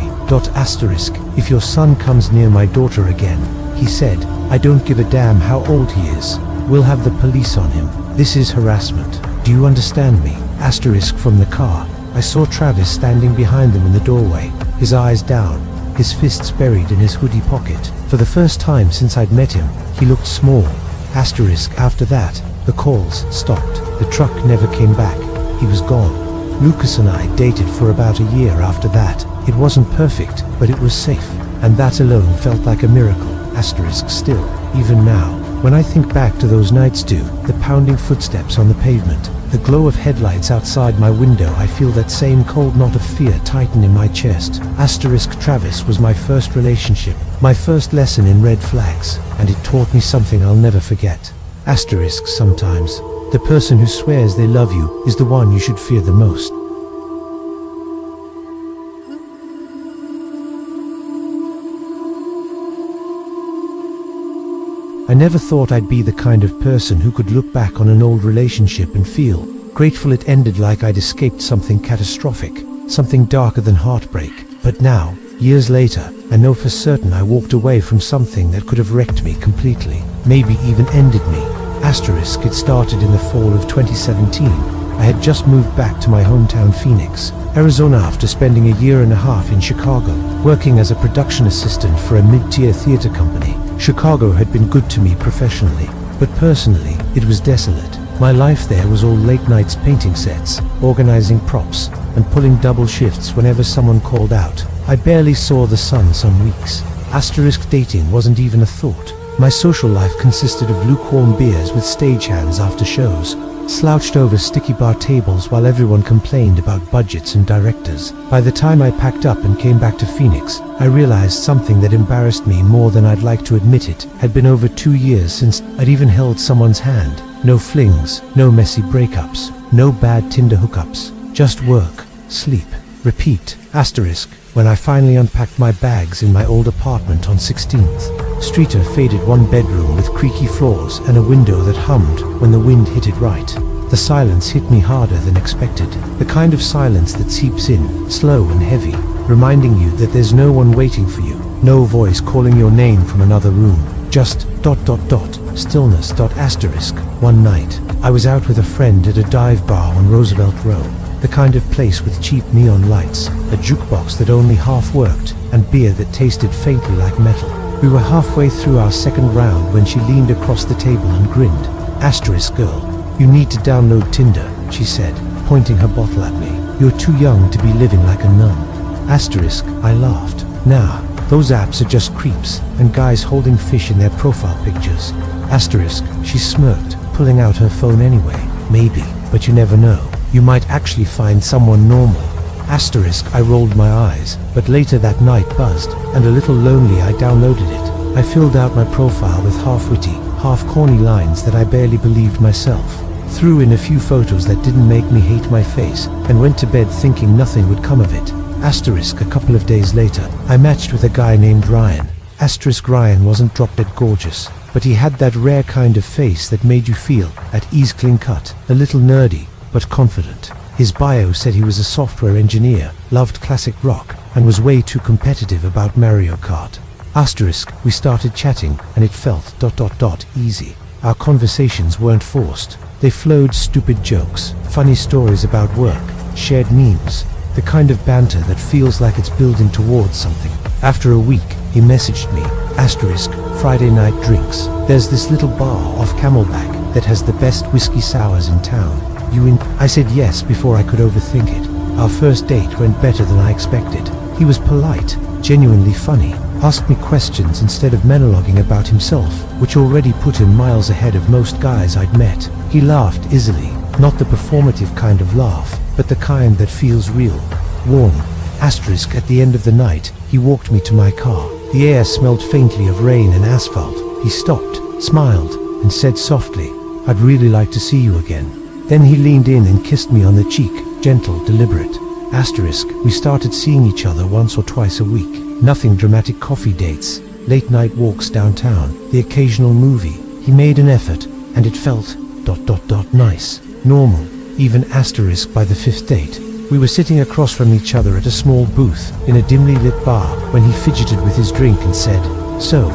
Asterisk, if your son comes near my daughter again, he said, I don't give a damn how old he is. We'll have the police on him. This is harassment. Do you understand me? Asterisk, from the car, I saw Travis standing behind them in the doorway, his eyes down, his fists buried in his hoodie pocket. For the first time since I'd met him, he looked small. Asterisk, after that, the calls stopped. The truck never came back. He was gone. Lucas and I dated for about a year after that. It wasn't perfect, but it was safe. And that alone felt like a miracle. Asterisk, still, even now, when I think back to those nights too, the pounding footsteps on the pavement, the glow of headlights outside my window, I feel that same cold knot of fear tighten in my chest. Asterisk, Travis was my first relationship, my first lesson in red flags, and it taught me something I'll never forget. Asterisk, sometimes, the person who swears they love you is the one you should fear the most. I never thought I'd be the kind of person who could look back on an old relationship and feel grateful it ended, like I'd escaped something catastrophic, something darker than heartbreak. But now, years later, I know for certain I walked away from something that could have wrecked me completely, maybe even ended me. Asterisk, it started in the fall of 2017. I had just moved back to my hometown Phoenix, Arizona, after spending a year and a half in Chicago, working as a production assistant for a mid-tier theater company. Chicago had been good to me professionally, but personally, it was desolate. My life there was all late nights painting sets, organizing props, and pulling double shifts whenever someone called out. I barely saw the sun some weeks. Asterisk, dating wasn't even a thought. My social life consisted of lukewarm beers with stagehands after shows, slouched over sticky bar tables while everyone complained about budgets and directors. By the time I packed up and came back to Phoenix, I realized something that embarrassed me more than I'd like to admit. It had been over 2 years since I'd even held someone's hand. No flings, no messy breakups, no bad Tinder hookups, just work, sleep, repeat. Asterisk. When I finally unpacked my bags in my old apartment on 16th Street, a faded one-bedroom with creaky floors and a window that hummed when the wind hit it right. The silence hit me harder than expected, the kind of silence that seeps in, slow and heavy, reminding you that there's no one waiting for you, no voice calling your name from another room, just ... stillness. Asterisk. One night, I was out with a friend at a dive bar on Roosevelt Row. The kind of place with cheap neon lights, a jukebox that only half worked, and beer that tasted faintly like metal. We were halfway through our second round when she leaned across the table and grinned. Asterisk. Girl, you need to download Tinder, she said, pointing her bottle at me. You're too young to be living like a nun. Asterisk. I laughed. Nah, those apps are just creeps, and guys holding fish in their profile pictures. Asterisk. She smirked, pulling out her phone anyway. Maybe, but you never know. You might actually find someone normal. Asterisk. I rolled my eyes, but later that night, buzzed and a little lonely, I downloaded it. I filled out my profile with half-witty, half-corny lines that I barely believed myself, threw in a few photos that didn't make me hate my face, and went to bed thinking nothing would come of it. Asterisk. A couple of days later, I matched with a guy named Ryan. Asterisk. Ryan wasn't drop-dead gorgeous, but he had that rare kind of face that made you feel at ease, clean-cut, a little nerdy, but confident. His bio said he was a software engineer, loved classic rock, and was way too competitive about Mario Kart. Asterisk. We started chatting, and it felt ... easy. Our conversations weren't forced. They flowed. Stupid jokes, funny stories about work, shared memes, the kind of banter that feels like it's building towards something. After a week, he messaged me. Asterisk. Friday night drinks. There's this little bar off Camelback that has the best whiskey sours in town. You in? I said yes before I could overthink it. Our first date went better than I expected. He was polite, genuinely funny, asked me questions instead of monologuing about himself, which already put him miles ahead of most guys I'd met. He laughed easily, not the performative kind of laugh, but the kind that feels real, warm. Asterisk. At the end of the night, he walked me to my car. The air smelled faintly of rain and asphalt. He stopped, smiled, and said softly, "I'd really like to see you again." Then he leaned in and kissed me on the cheek, gentle, deliberate. Asterisk. We started seeing each other once or twice a week. Nothing dramatic. Coffee dates, late night walks downtown, the occasional movie. He made an effort, and it felt ... nice, normal, even. Asterisk. By the fifth date, we were sitting across from each other at a small booth in a dimly lit bar when he fidgeted with his drink and said, "So, ...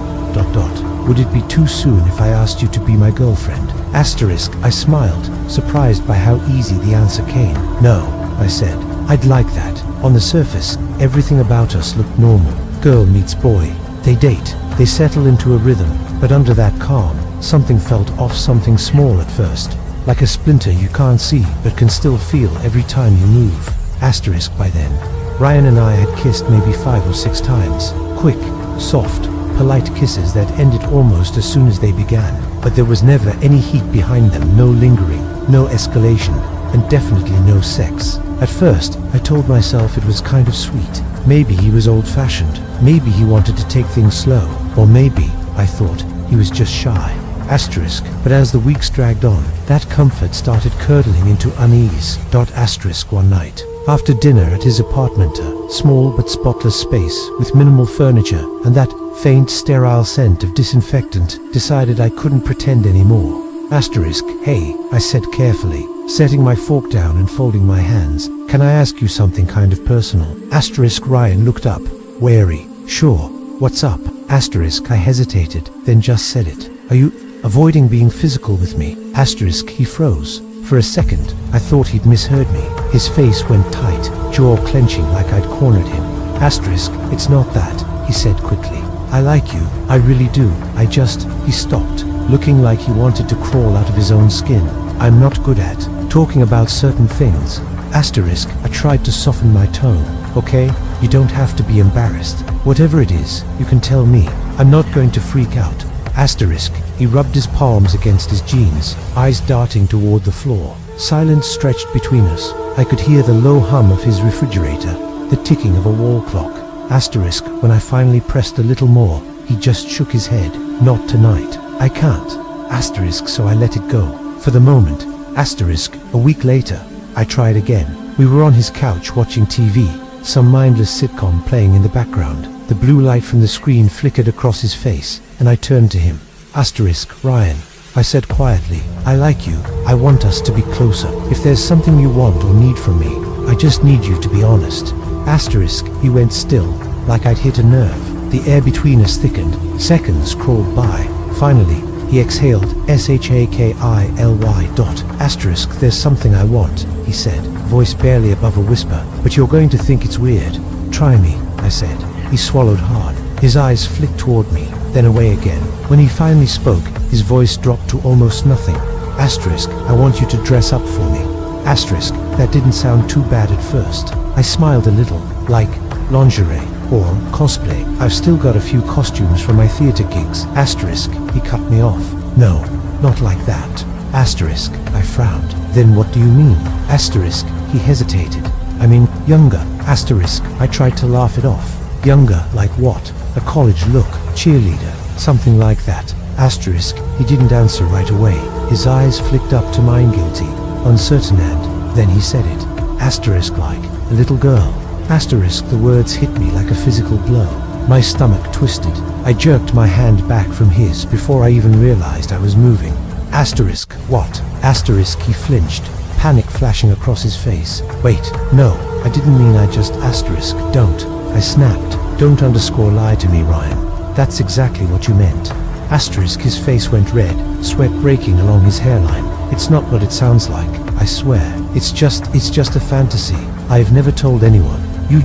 would it be too soon if I asked you to be my girlfriend?" Asterisk. I smiled, surprised by how easy the answer came. "No," I said. "I'd like that." On the surface, everything about us looked normal. Girl meets boy. They date, they settle into a rhythm, but under that calm, something felt off, something small at first, like a splinter you can't see but can still feel every time you move. Asterisk. By then, Ryan and I had kissed maybe 5 or 6 times. Quick, soft, polite kisses that ended almost as soon as they began, but there was never any heat behind them, no lingering, no escalation, and definitely no sex. At first, I told myself it was kind of sweet. Maybe he was old-fashioned, maybe he wanted to take things slow, or maybe, I thought, he was just shy. Asterisk. But as the weeks dragged on, that comfort started curdling into unease. Asterisk. One night, after dinner at his apartment, a small but spotless space with minimal furniture and that faint sterile scent of disinfectant, decided I couldn't pretend anymore. Asterisk. Hey, I said carefully, setting my fork down and folding my hands. Can I ask you something kind of personal? Asterisk. Ryan looked up, wary. Sure, what's up? Asterisk. I hesitated, then just said it. Are you avoiding being physical with me? Asterisk. He froze. For a second, I thought he'd misheard me. His face went tight, jaw clenching like I'd cornered him. Asterisk. It's not that, he said quickly. I like you, I really do. He stopped, looking like he wanted to crawl out of his own skin. I'm not good at talking about certain things. Asterisk. I tried to soften my tone. Okay, you don't have to be embarrassed. Whatever it is, you can tell me. I'm not going to freak out. Asterisk. He rubbed his palms against his jeans, eyes darting toward the floor. Silence stretched between us. I could hear the low hum of his refrigerator, the ticking of a wall clock. Asterisk. When I finally pressed a little more, he just shook his head. Not tonight. I can't. Asterisk. So I let it go. For the moment. Asterisk. A week later, I tried again. We were on his couch watching TV, some mindless sitcom playing in the background. The blue light from the screen flickered across his face, and I turned to him. Asterisk. Ryan, I said quietly, I like you. I want us to be closer. If there's something you want or need from me, I just need you to be honest. Asterisk. He went still, like I'd hit a nerve. The air between us thickened. Seconds crawled by. Finally, he exhaled. Shakily. Asterisk. There's something I want, he said, voice barely above a whisper. But you're going to think it's weird. Try me, I said. He swallowed hard. His eyes flicked toward me, then away again. When he finally spoke, his voice dropped to almost nothing. Asterisk. I want you to dress up for me. Asterisk. That didn't sound too bad at first. I smiled a little, like lingerie or cosplay. I've still got a few costumes from my theater gigs. Asterisk. He cut me off. No, not like that. Asterisk. I frowned. Then what do you mean? Asterisk. He hesitated. I mean, younger. Asterisk. I tried to laugh it off. Younger, like what? A college look, cheerleader, something like that. Asterisk. He didn't answer right away. His eyes flicked up to mine, guilty, uncertain, and then he said it. Asterisk. Like a little girl. Asterisk. The words hit me like a physical blow. My stomach twisted. I jerked my hand back from his before I even realized I was moving. Asterisk. What? Asterisk. He flinched, panic flashing across his face. Wait, no, I didn't mean I just asterisk. Don't. I snapped. Don't lie to me, Ryan. That's exactly what you meant. Asterisk. His face went red, sweat breaking along his hairline. It's not what it sounds like, I swear. It's just a fantasy. I've never told anyone. You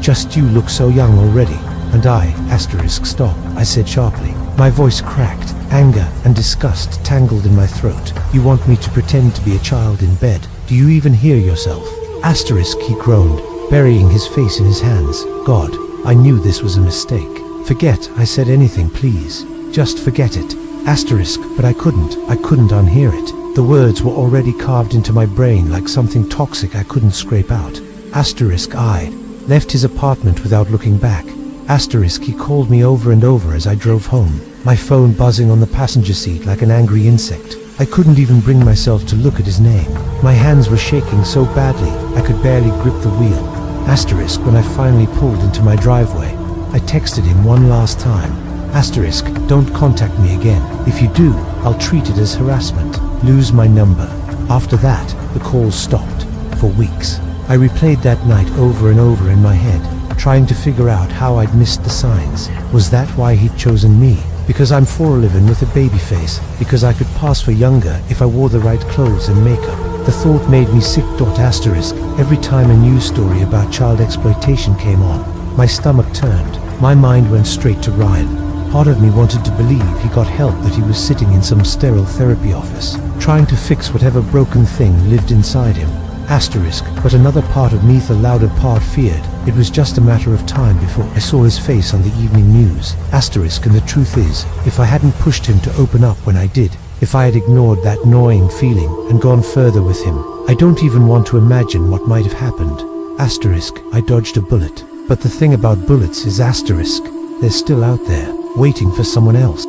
look so young already. And I, asterisk. Stop, I said sharply. My voice cracked, anger and disgust tangled in my throat. You want me to pretend to be a child in bed? Do you even hear yourself? Asterisk. He groaned, burying his face in his hands. God, I knew this was a mistake. Forget I said anything, please. Just forget it. Asterisk. But I couldn't unhear it. The words were already carved into my brain like something toxic I couldn't scrape out. Asterisk. I left his apartment without looking back. Asterisk. He called me over and over as I drove home, my phone buzzing on the passenger seat like an angry insect. I couldn't even bring myself to look at his name. My hands were shaking so badly I could barely grip the wheel. Asterisk. When I finally pulled into my driveway, I texted him one last time. Asterisk. Don't contact me again. If you do, I'll treat it as harassment. Lose my number. After that, the calls stopped. For weeks. I replayed that night over and over in my head, trying to figure out how I'd missed the signs. Was that why he'd chosen me? Because I'm 4'11" with a baby face? Because I could pass for younger if I wore the right clothes and makeup? The thought made me sick. Asterisk. Every time a news story about child exploitation came on, my stomach turned. My mind went straight to Ryan. Part of me wanted to believe he got help, that he was sitting in some sterile therapy office, trying to fix whatever broken thing lived inside him. Asterisk. But another part of me, the louder part, feared it was just a matter of time before I saw his face on the evening news. Asterisk. And the truth is, if I hadn't pushed him to open up when I did, if I had ignored that gnawing feeling and gone further with him, I don't even want to imagine what might have happened. Asterisk. I dodged a bullet. But the thing about bullets is, asterisk, they're still out there, waiting for someone else.